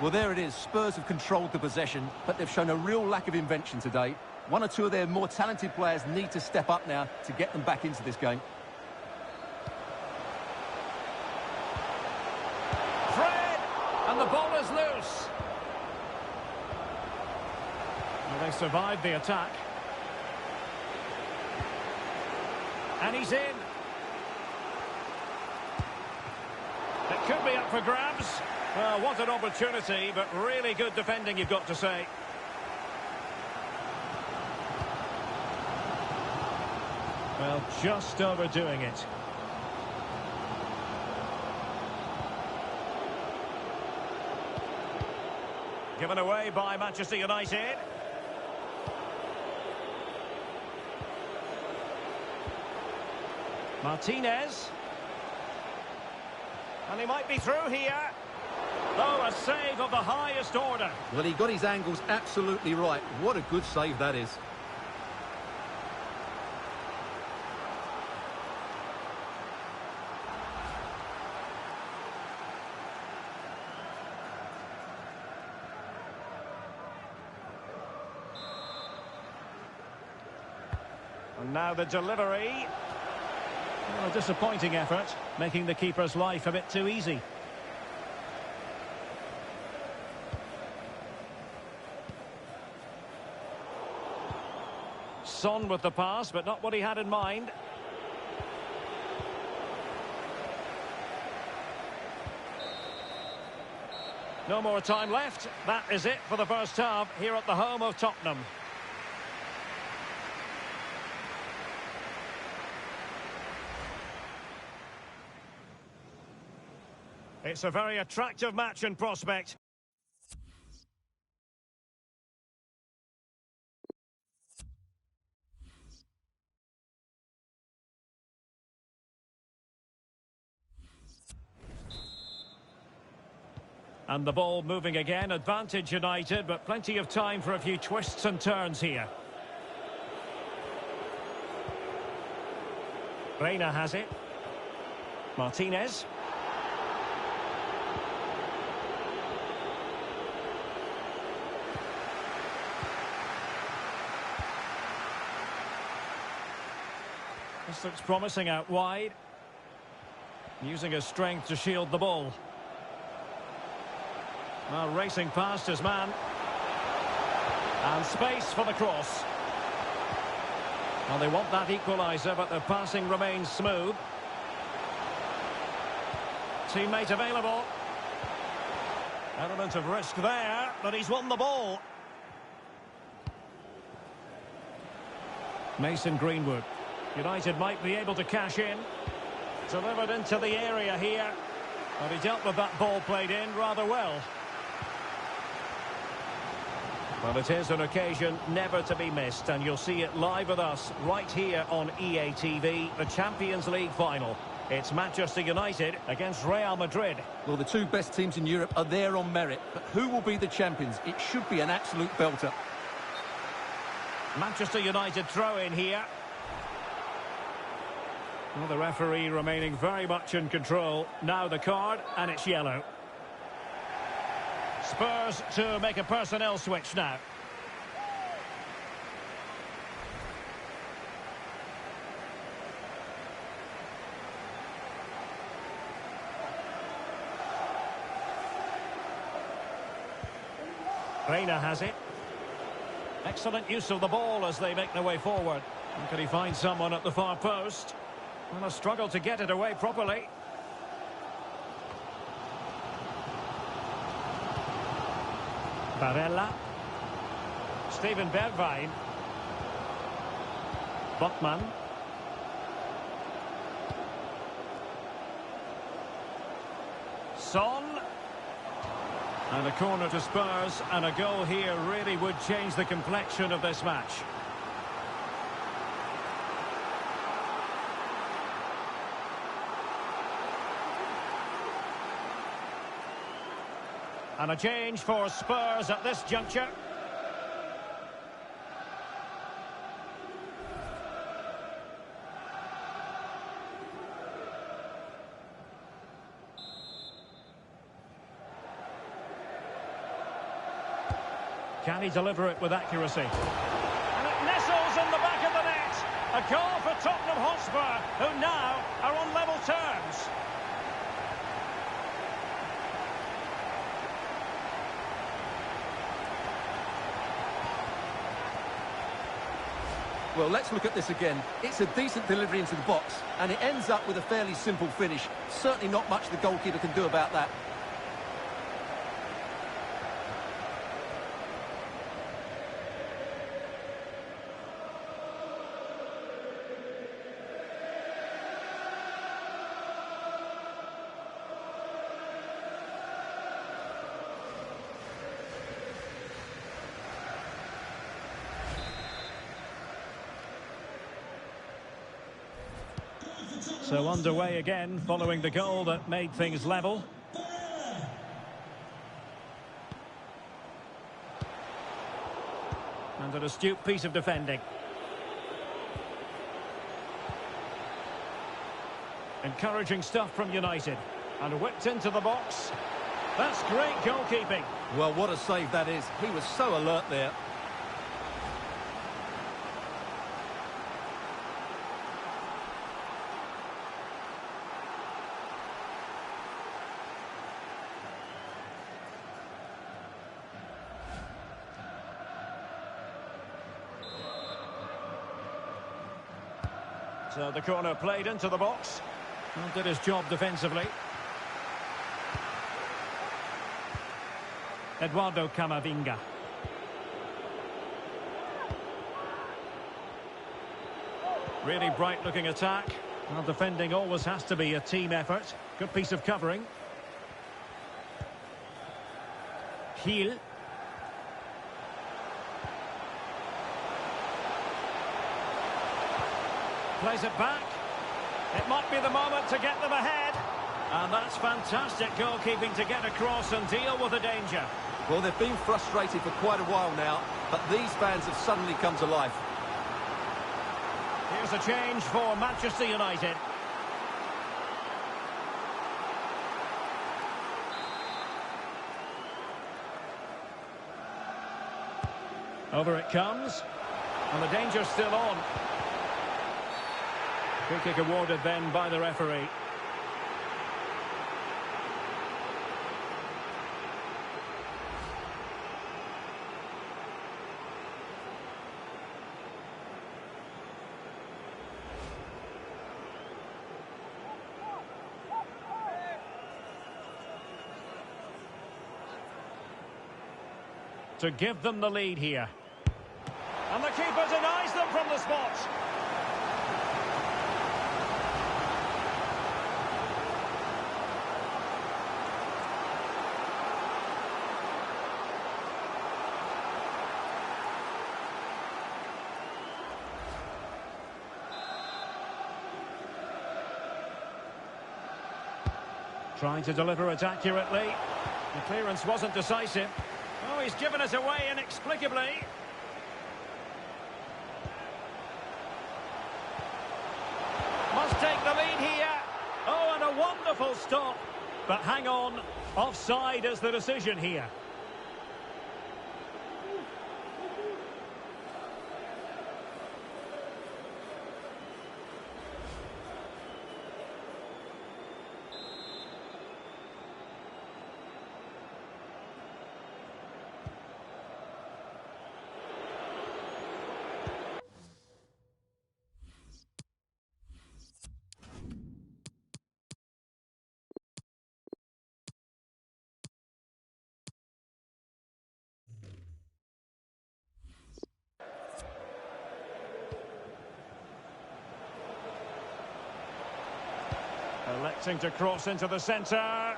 Well, there it is. Spurs have controlled the possession, but they've shown a real lack of invention today. One or two of their more talented players need to step up now to get them back into this game. And the ball is loose. Well, they survived the attack. And he's in. It could be up for grabs. Well, what an opportunity, but really good defending, you've got to say. Well, just overdoing it. Given away by Manchester United. Martinez. And he might be through here. Oh, a save of the highest order. Well, he got his angles absolutely right. What a good save that is. And now the delivery. Well, a disappointing effort, making the keeper's life a bit too easy. Son with the pass, but not what he had in mind. No more time left. That is it for the first half here at the home of Tottenham. It's a very attractive match in prospect. And the ball moving again, advantage United, but plenty of time for a few twists and turns here. Reina has it. Martinez. This looks promising out wide. Using his strength to shield the ball. Now racing past his man. And space for the cross. Well, they want that equaliser, but the passing remains smooth. Teammate available. Element of risk there, but he's won the ball. Mason Greenwood. United might be able to cash in. Delivered into the area here. But he dealt with that ball played in rather well. Well, it is an occasion never to be missed, and you'll see it live with us right here on EA TV, the Champions League final. It's Manchester United against Real Madrid. Well, the two best teams in Europe are there on merit, but who will be the champions? It should be an absolute belter. Manchester United throw in here. Well, the referee remaining very much in control. Now the card, and it's yellow. Spurs to make a personnel switch now. Reina has it. Excellent use of the ball as they make their way forward. And can he find someone at the far post? Well, a struggle to get it away properly. Barella. Steven Bergwijn. Botman. Son. And a corner to Spurs, and a goal here really would change the complexion of this match. And a change for Spurs at this juncture. Can he deliver it with accuracy? And it nestles in the back of the net. A goal for Tottenham Hotspur, who now are on level terms. Well, let's look at this again. It's a decent delivery into the box, and it ends up with a fairly simple finish. Certainly not much the goalkeeper can do about that. So underway again following the goal that made things level. And an astute piece of defending. Encouraging stuff from United. And whipped into the box. That's great goalkeeping. Well, what a save that is. He was so alert there. So the corner played into the box. And did his job defensively. Eduardo Camavinga. Really bright looking attack. Well, defending always has to be a team effort. Good piece of covering. Gil. Plays it back. It might be the moment to get them ahead. And that's fantastic goalkeeping to get across and deal with the danger. Well, they've been frustrated for quite a while now, but these fans have suddenly come to life. Here's a change for Manchester United. Over it comes. And the danger's still on. Free kick awarded then by the referee. To give them the lead here. And the keeper denies them from the spot. Trying to deliver it accurately. The clearance wasn't decisive. Oh, he's given us away inexplicably. Must take the lead here. Oh, and a wonderful stop. But hang on, offside is the decision here. Electing to cross into the centre.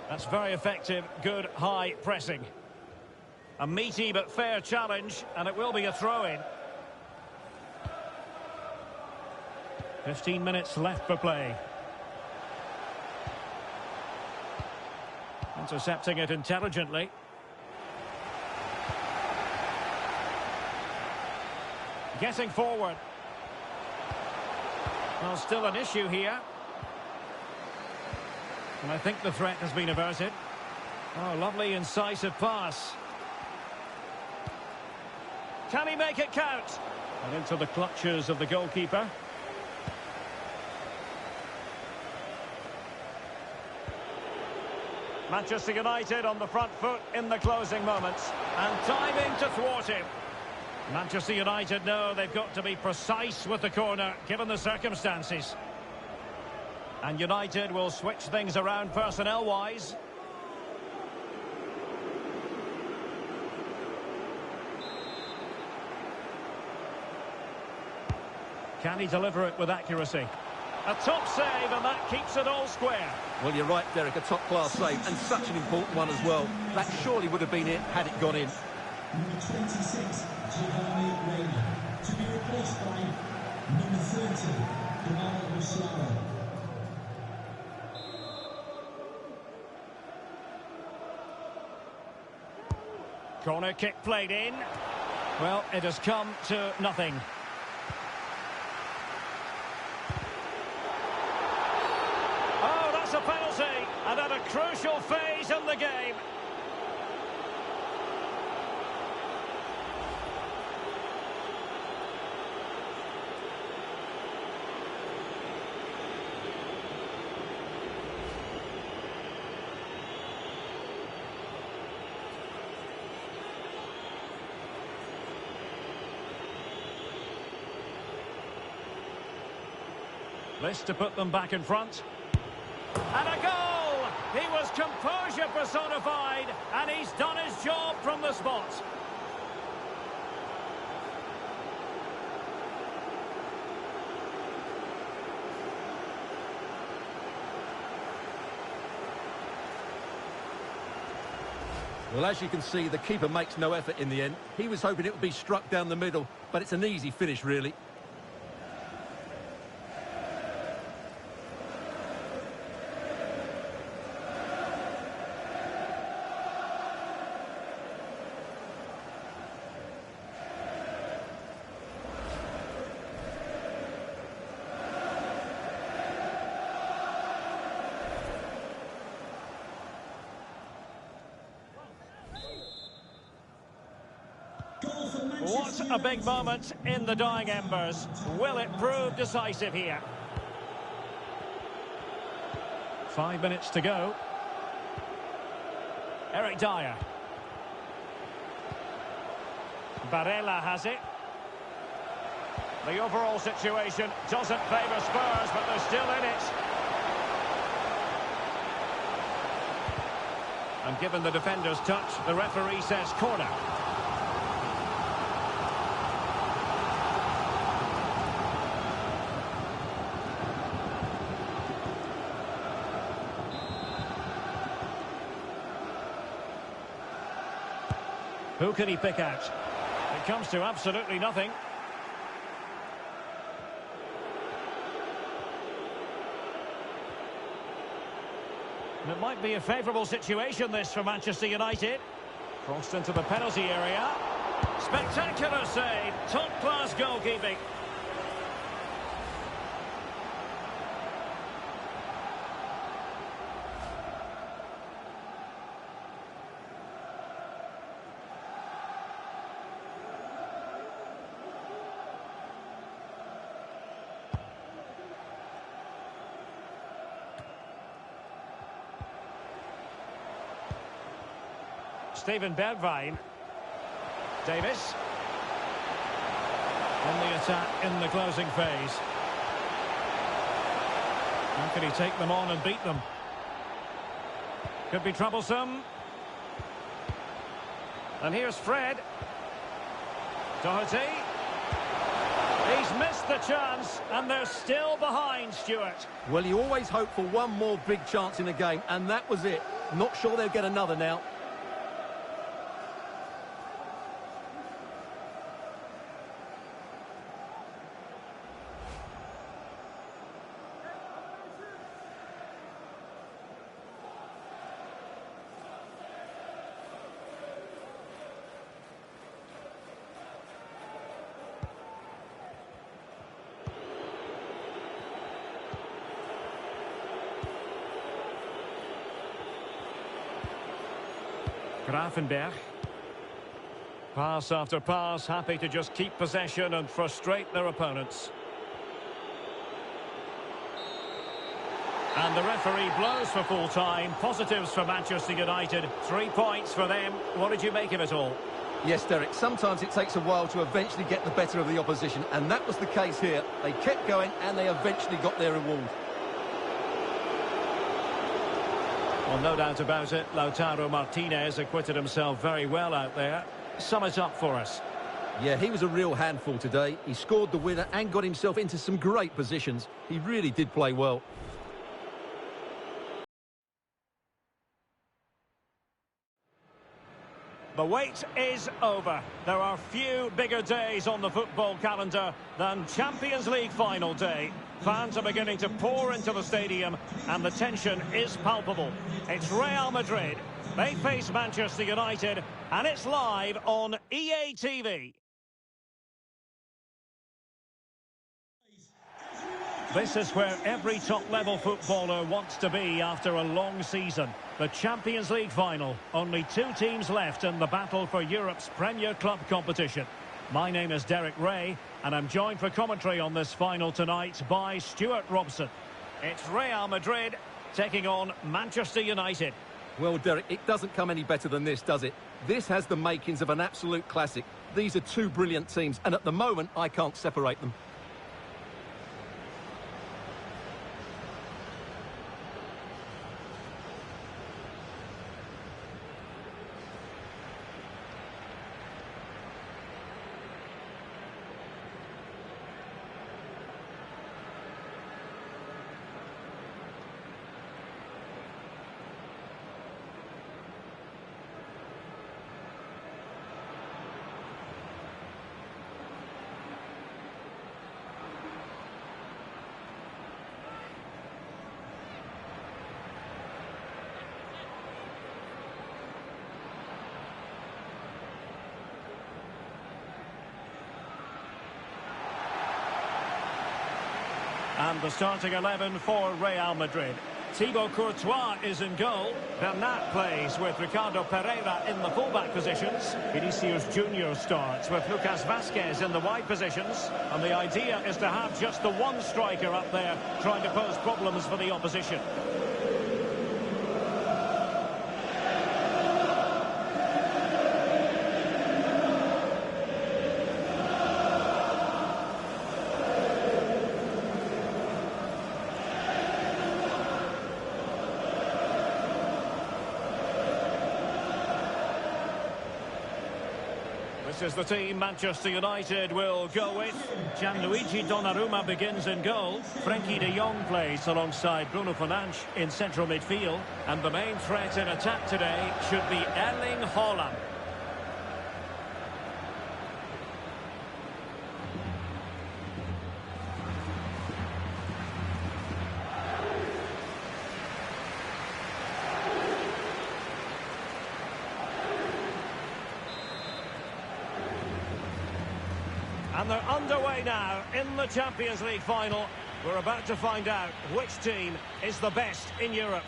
That's very effective, good high pressing. A meaty but fair challenge, and it will be a throw-in. 15 minutes left for play. Intercepting it intelligently. Getting forward. Well, still an issue here. And I think the threat has been averted. Oh, lovely incisive pass. Can he make it count? And into the clutches of the goalkeeper. Manchester United on the front foot in the closing moments. And timing to thwart him. Manchester United know they've got to be precise with the corner, given the circumstances. And United will switch things around personnel-wise. Can he deliver it with accuracy? A top save, and that keeps it all square. Well, you're right, Derek, a top-class save, and such an important one as well. That surely would have been it had it gone in. Number 26, Giovanni Reina, to be replaced by number 30, Kamal Musiala. Corner kick played in. Well, it has come to nothing. Oh, that's a penalty, and at a crucial phase in the game. This to put them back in front. And a goal! He was composure personified, and he's done his job from the spot. Well, as you can see, the keeper makes no effort in the end. He was hoping it would be struck down the middle, but it's an easy finish, really. What a big moment in the dying embers. Will it prove decisive here? 5 minutes to go. Eric Dyer. Barella has it. The overall situation doesn't favour Spurs, but they're still in it. And given the defender's touch, the referee says corner. Who can he pick out? It comes to absolutely nothing. And it might be a favourable situation, this, for Manchester United. Crossed into the penalty area. Spectacular save. Top-class goalkeeping. Steven Bergwijn. Davis. On the attack in the closing phase. How can he take them on and beat them? Could be troublesome. And here's Fred. Doherty. He's missed the chance, and they're still behind, Stuart. Well, you always hope for one more big chance in a game, and that was it. Not sure they'll get another now. Grafenberg. Pass after pass, happy to just keep possession and frustrate their opponents. And the referee blows for full time. Positives for Manchester United. 3 points for them. What did you make of it all? Yes, Derek, sometimes it takes a while to eventually get the better of the opposition, and that was the case here. They kept going, and they eventually got their reward. Well, no doubt about it, Lautaro Martinez acquitted himself very well out there. Sum it up for us. Yeah, he was a real handful today. He scored the winner and got himself into some great positions. He really did play well. The wait is over. There are few bigger days on the football calendar than Champions League final day. Fans are beginning to pour into the stadium and the tension is palpable. It's Real Madrid. They face Manchester United and it's live on EA TV. This is where every top-level footballer wants to be after a long season. The Champions League final. Only 2 teams left in the battle for Europe's Premier Club competition. My name is Derek Ray, and I'm joined for commentary on this final tonight by Stuart Robson. It's Real Madrid taking on Manchester United. Well, Derek, it doesn't come any better than this, does it? This has the makings of an absolute classic. These are 2 brilliant teams, and at the moment, I can't separate them. And the starting 11 for Real Madrid. Thibaut Courtois is in goal. Bernat plays with Ricardo Pereira in the fullback positions. Vinicius Junior starts with Lucas Vazquez in the wide positions. And the idea is to have just the one striker up there trying to pose problems for the opposition. This is the team Manchester United will go with. Gianluigi Donnarumma begins in goal. Frenkie de Jong plays alongside Bruno Fernandes in central midfield. And the main threat in attack today should be Erling Haaland. And they're underway now in the Champions League final. We're about to find out which team is the best in Europe.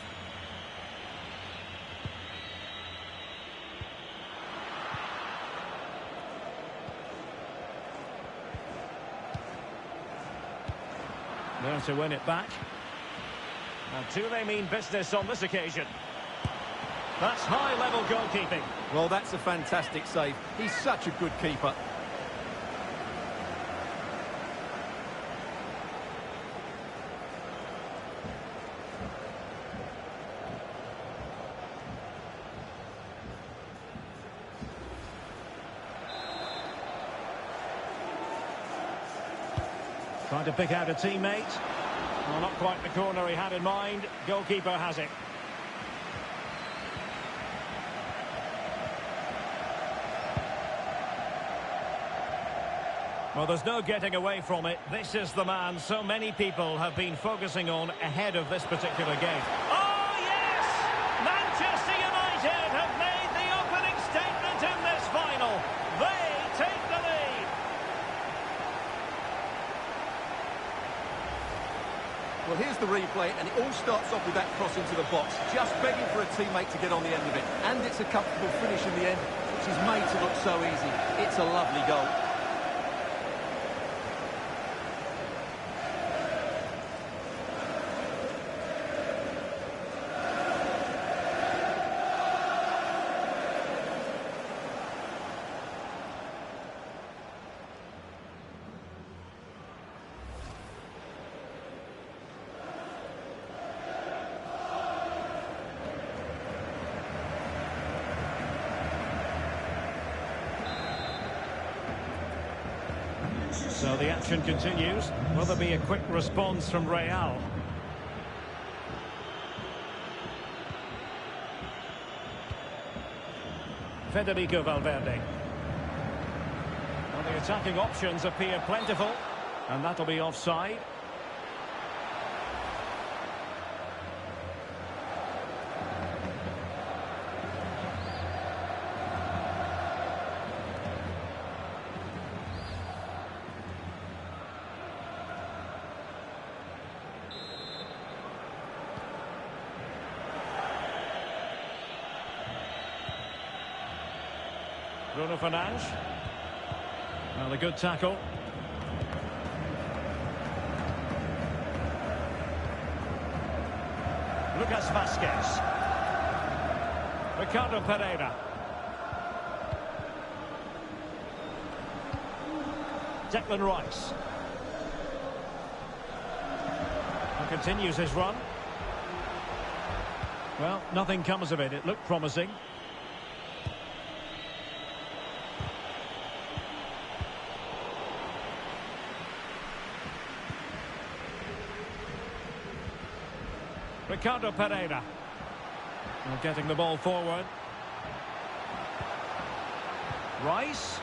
There to win it back. Now, do they mean business on this occasion? That's high-level goalkeeping. Well, that's a fantastic save. He's such a good keeper. Trying to pick out a teammate. Well, not quite the corner he had in mind. Goalkeeper has it. Well, there's no getting away from it. This is the man so many people have been focusing on ahead of this particular game. Oh, yes! Manchester United have made the opening statement in this final. They take the lead. Well, here's the replay, and it all starts off with that cross into the box, just begging for a teammate to get on the end of it. And it's a comfortable finish in the end, which is made to look so easy. It's a lovely goal. So the action continues. Will there be a quick response from Real? Federico Valverde. Well, the attacking options appear plentiful, and that'll be offside. Bruno Fernandes. Well, a good tackle. Lucas Vazquez. Ricardo Pereira. Declan Rice. And continues his run. Well, nothing comes of it. It looked promising. Ricardo Pereira. And getting the ball forward. Rice.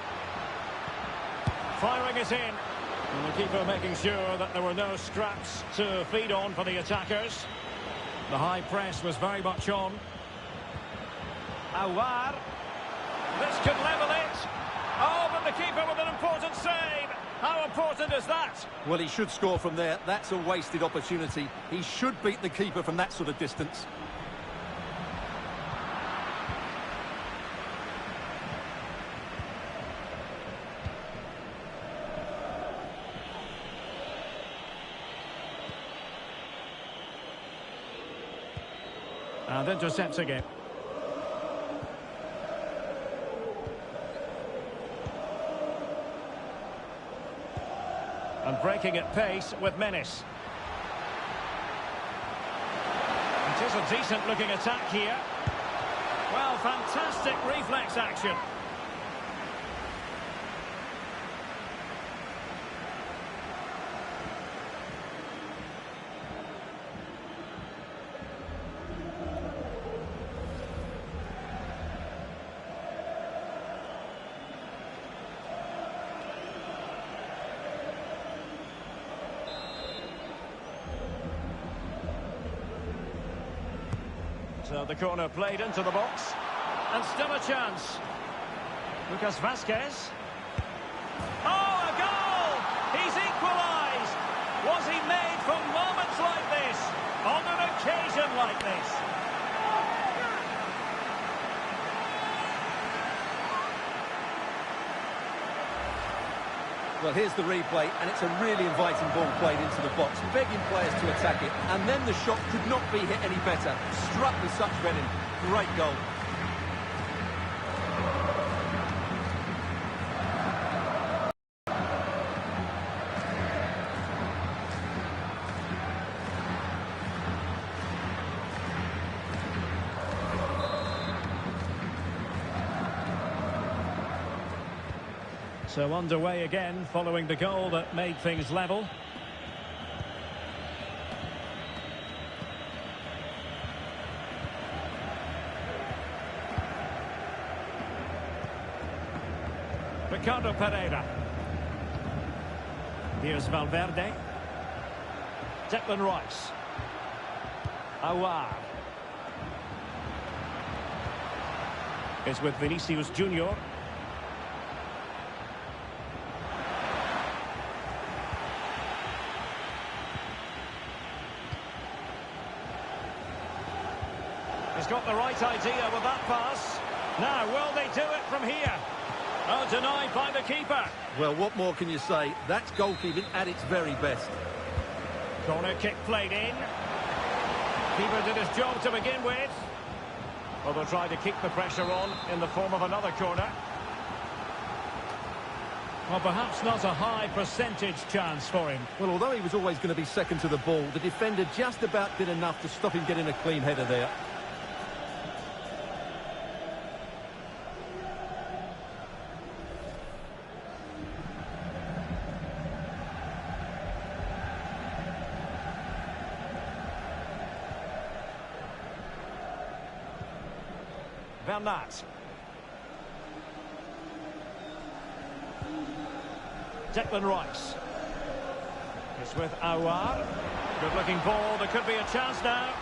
Firing it in. And the keeper making sure that there were no scraps to feed on for the attackers. The high press was very much on. Awar. This could level it. Oh, but the keeper with an important save. How important is that? Well, he should score from there. That's a wasted opportunity. He should beat the keeper from that sort of distance. And intercepts again. And breaking at pace with menace. It is a decent-looking attack here. Well, fantastic reflex action. So the corner played into the box. And still a chance. Lucas Vazquez. Oh, a goal! He's equalised! Was he made for moments like this? On an occasion like this? Well, here's the replay, and it's a really inviting ball played into the box, begging players to attack it, and then the shot could not be hit any better. Struck with such venom. Great goal. So underway again following the goal that made things level. Ricardo Pereira. Here's Valverde. Declan Rice. Awar. It's with Vinicius Junior. He's got the right idea with that pass. Now, will they do it from here? Oh, denied by the keeper. Well, what more can you say? That's goalkeeping at its very best. Corner kick played in. Keeper did his job to begin with. Well, they'll try to keep the pressure on in the form of another corner. Well, perhaps not a high percentage chance for him. Well, although he was always going to be second to the ball, the defender just about did enough to stop him getting a clean header there. Bernat. Declan Rice. It's with Aouar. Good looking ball. There could be a chance now.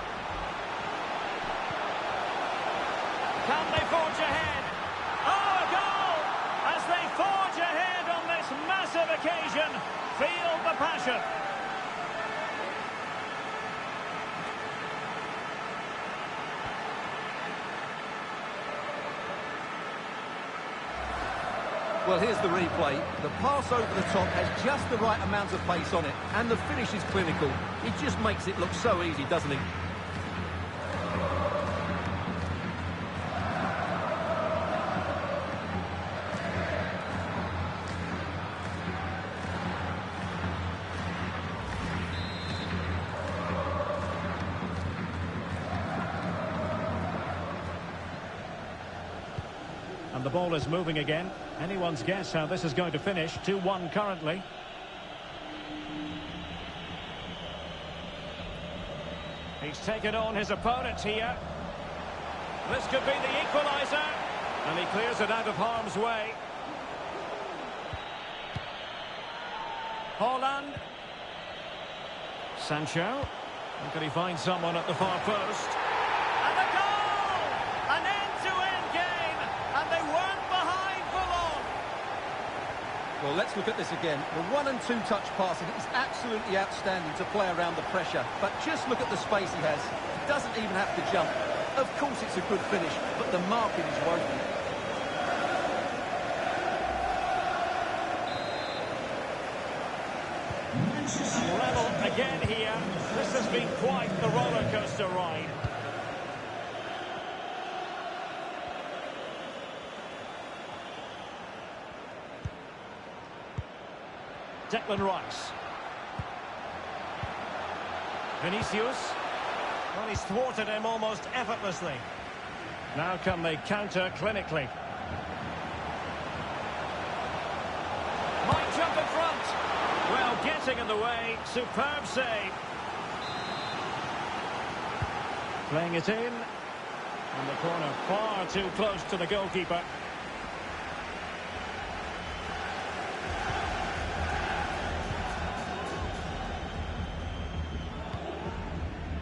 Can they forge ahead? Oh, a goal! As they forge ahead on this massive occasion. Feel the passion. Well, here's the replay. The pass over the top has just the right amount of pace on it, and the finish is clinical. It just makes it look so easy, doesn't it? And the ball is moving again. Anyone's guess how this is going to finish. 2-1 currently. He's taken on his opponent here. This could be the equaliser. And he clears it out of harm's way. Haaland. Sancho. And can he find someone at the far post? And a goal! An end-to-end game. And they weren't behind for long. Well, let's look at this again. The 1- and 2-touch passing is absolutely outstanding to play around the pressure. But just look at the space he has. He doesn't even have to jump. Of course it's a good finish, but the marking is woeful. And level again here. This has been quite the roller coaster ride. Declan Rice. Vinicius. Well, he's thwarted him almost effortlessly. Now can they counter clinically? Might jump in front. Well, getting in the way. Superb save. Playing it in. And the corner far too close to the goalkeeper.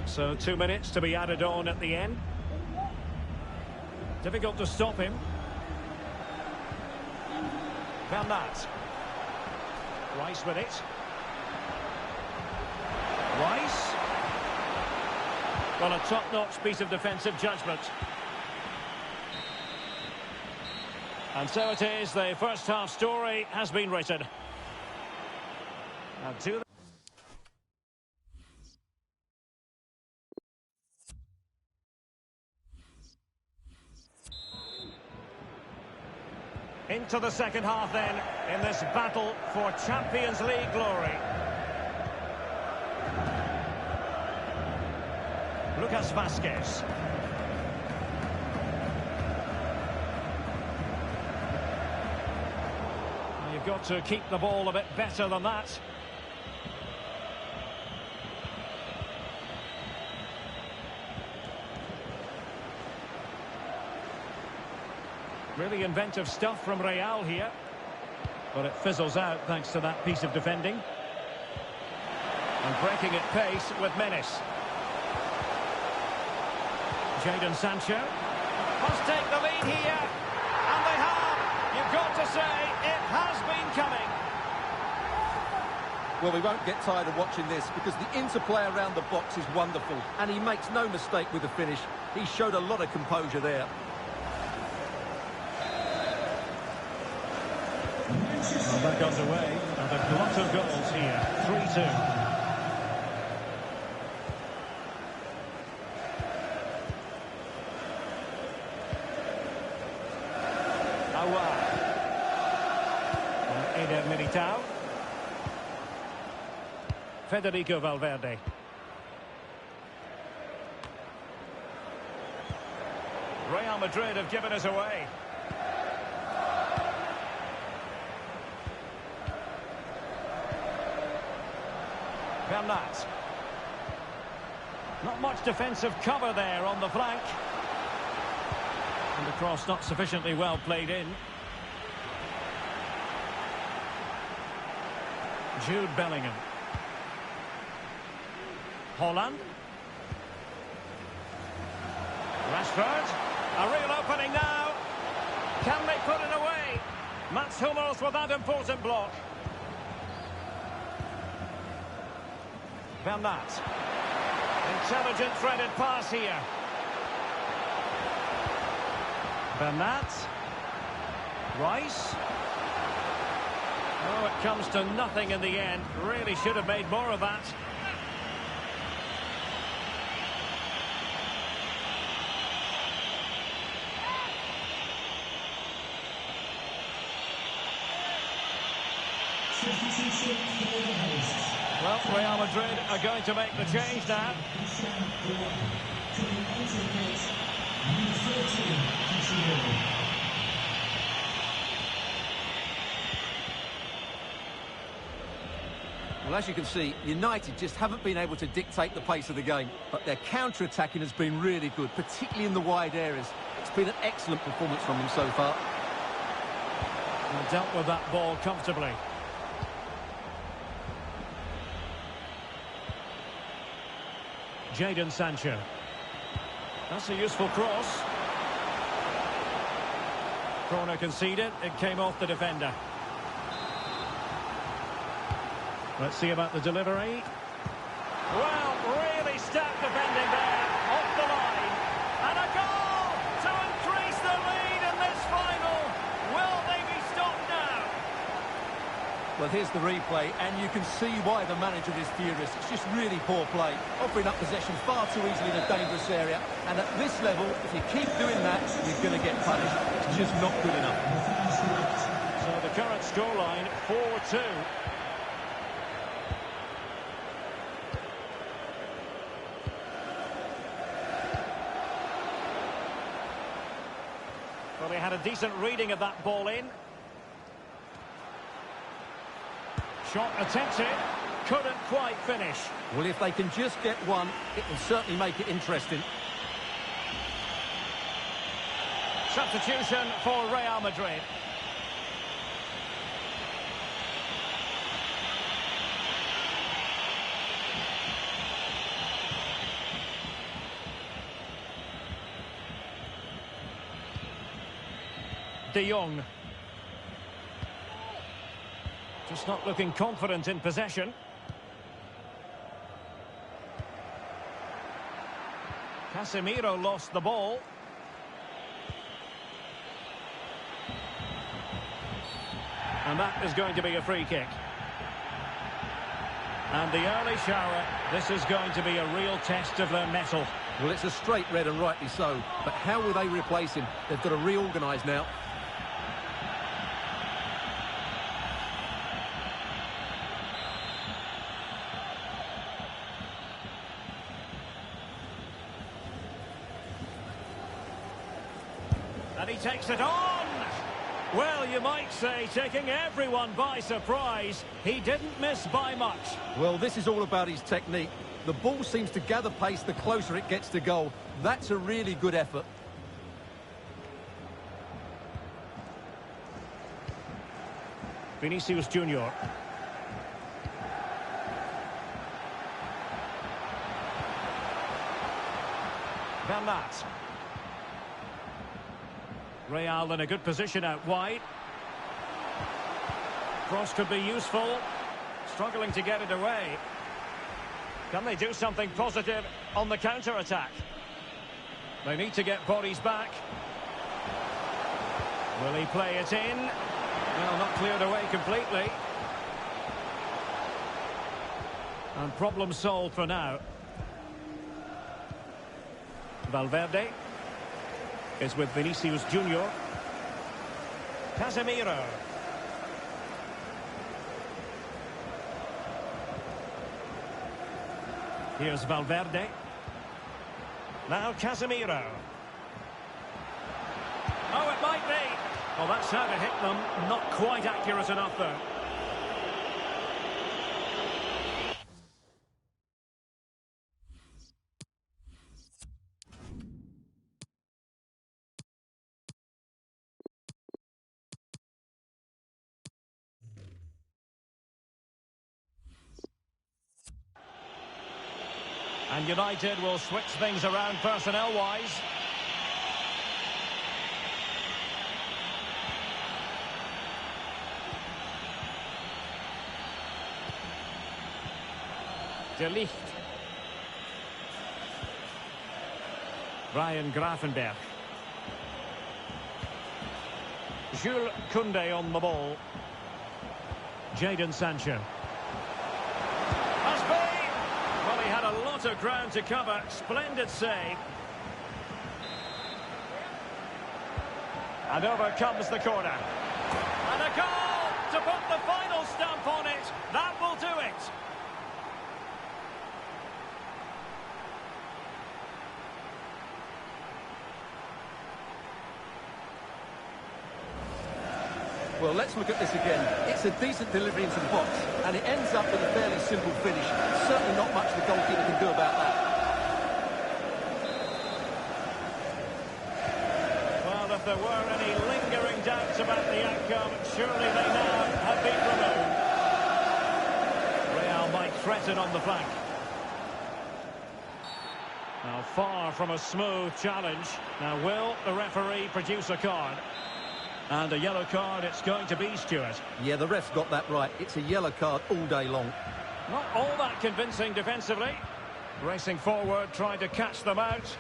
So 2 minutes to be added on at the end. Difficult to stop him. Bernat. Rice with it. Rice. Well, a top-notch piece of defensive judgment. And so it is, the first half story has been written. Now to the into the second half then, in this battle for Champions League glory. Lucas Vazquez. Well, you've got to keep the ball a bit better than that. Really inventive stuff from Real here. But it fizzles out thanks to that piece of defending. And breaking at pace with menace. Jadon Sancho must take the lead here. And they have. You've got to say, it has been coming. Well, we won't get tired of watching this because the interplay around the box is wonderful. And he makes no mistake with the finish. He showed a lot of composure there. Well, that goes away, and a lot of goals here. 3-2. Aouar. Eder Militao. Federico Valverde. Real Madrid have given us away. Bernat. Not much defensive cover there on the flank. And the cross not sufficiently well played in. Jude Bellingham. Holland. Rashford. A real opening now. Can they put it away? Mats Hummels with that important block. Bernat. Intelligent threaded pass here. Bernat. Rice. Oh, it comes to nothing in the end. Really should have made more of that. Well, Real Madrid are going to make the change now. Well, as you can see, United just haven't been able to dictate the pace of the game, but their counter-attacking has been really good, particularly in the wide areas. It's been an excellent performance from them so far. And dealt with that ball comfortably. Jadon Sancho. That's a useful cross. Corner conceded. It came off the defender. Let's see about the delivery. Well, really stacked defending there. Off the line. And a goal to increase the lead in this final. Will they be stopped now? Well, here's the replay, and you can see why the manager is furious. It's just really poor play, offering up possession far too easily in a dangerous area. And at this level, if you keep doing that, you're going to get punished. It's just not good enough. So the current scoreline, 4-2. Well, they had a decent reading of that ball in. Shot attempted, couldn't quite finish. Well, if they can just get one, it will certainly make it interesting. Substitution for Real Madrid. De Jong. Just not looking confident in possession. Casemiro lost the ball. And that is going to be a free kick. And the early shower, this is going to be a real test of their mettle. Well, it's a straight red and rightly so. But how will they replace him? They've got to reorganise now. And he takes it on. Well, you might say taking everyone by surprise. He didn't miss by much. Well, this is all about his technique. The ball seems to gather pace the closer it gets to goal. That's a really good effort. Vinicius Junior. Bernat. Real in a good position out wide. Cross could be useful. Struggling to get it away. Can they do something positive on the counter-attack? They need to get bodies back. Will he play it in? Well, not cleared away completely. And problem solved for now. Valverde is with Vinicius Junior. Casemiro. Here's Valverde. Now Casemiro. Oh, it might be. Well, that's how to hit them. Not quite accurate enough, though. And United will switch things around personnel-wise. De Ligt. Ryan Gravenberch. Jules Koundé on the ball. Jadon Sancho. Has been! Well, he had a lot of ground to cover. Splendid save. And over comes the corner. And a goal to put the final stamp on it. That will do it. Well, let's look at this again. It's a decent delivery into the box, and it ends up with a fairly simple finish. Certainly not much the goalkeeper can do about that. Well, if there were any lingering doubts about the outcome, surely they now have been removed. Real might threaten on the flank. Now, far from a smooth challenge. Now, will the referee produce a card? And a yellow card it's going to be, Stuart. Yeah, the ref's got that right. It's a yellow card all day long. Not all that convincing defensively. Racing forward, trying to catch them out.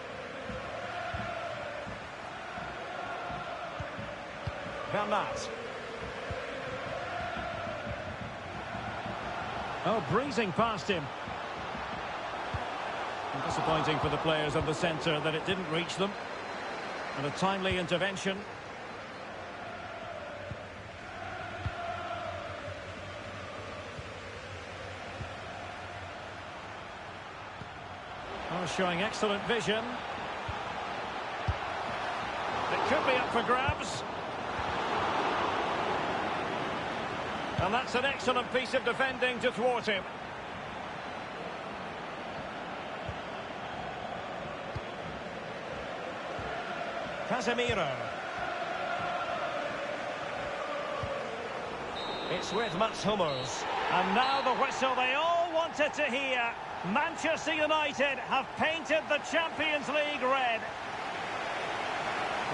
Bernat. Oh, breezing past him. And disappointing for the players of the centre that it didn't reach them. And a timely intervention. Oh, showing excellent vision. It could be up for grabs. And that's an excellent piece of defending to thwart him. Casemiro. It's with Mats Hummels. And now the whistle they all wanted to hear. Manchester United have painted the Champions League red.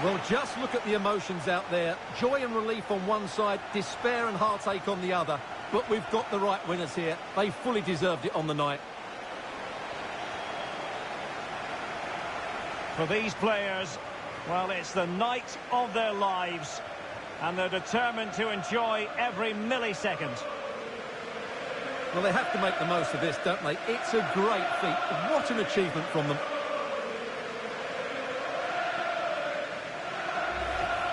Well, just look at the emotions out there. Joy and relief on one side, despair and heartache on the other. But we've got the right winners here. They fully deserved it on the night. For these players, well, it's the night of their lives. And they're determined to enjoy every millisecond. Well, they have to make the most of this, don't they? It's a great feat. What an achievement from them.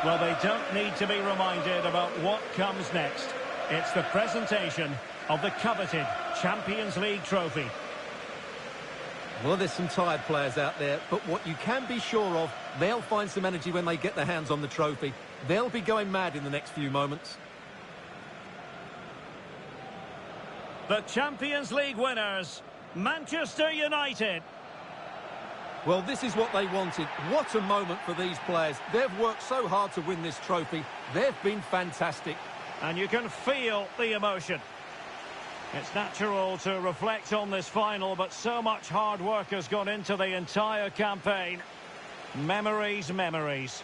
Well, they don't need to be reminded about what comes next. It's the presentation of the coveted Champions League trophy. Well, there's some tired players out there, but what you can be sure of, they'll find some energy when they get their hands on the trophy. They'll be going mad in the next few moments. The Champions League winners, Manchester United. Well, this is what they wanted. What a moment for these players. They've worked so hard to win this trophy. They've been fantastic. And you can feel the emotion. It's natural to reflect on this final, but so much hard work has gone into the entire campaign. Memories, memories.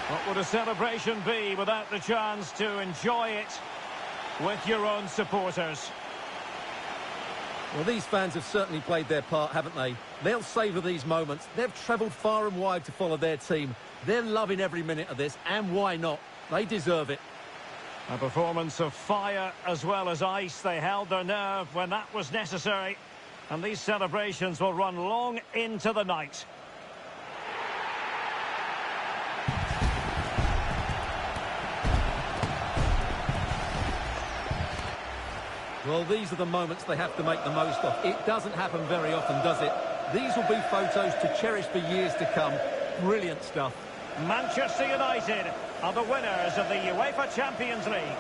What would a celebration be without the chance to enjoy it with your own supporters? Well, these fans have certainly played their part, haven't they? They'll savour these moments. They've travelled far and wide to follow their team. They're loving every minute of this, and why not? They deserve it. A performance of fire as well as ice. They held their nerve when that was necessary. And these celebrations will run long into the night. Well, these are the moments they have to make the most of. It doesn't happen very often, does it? These will be photos to cherish for years to come. Brilliant stuff. Manchester United are the winners of the UEFA Champions League.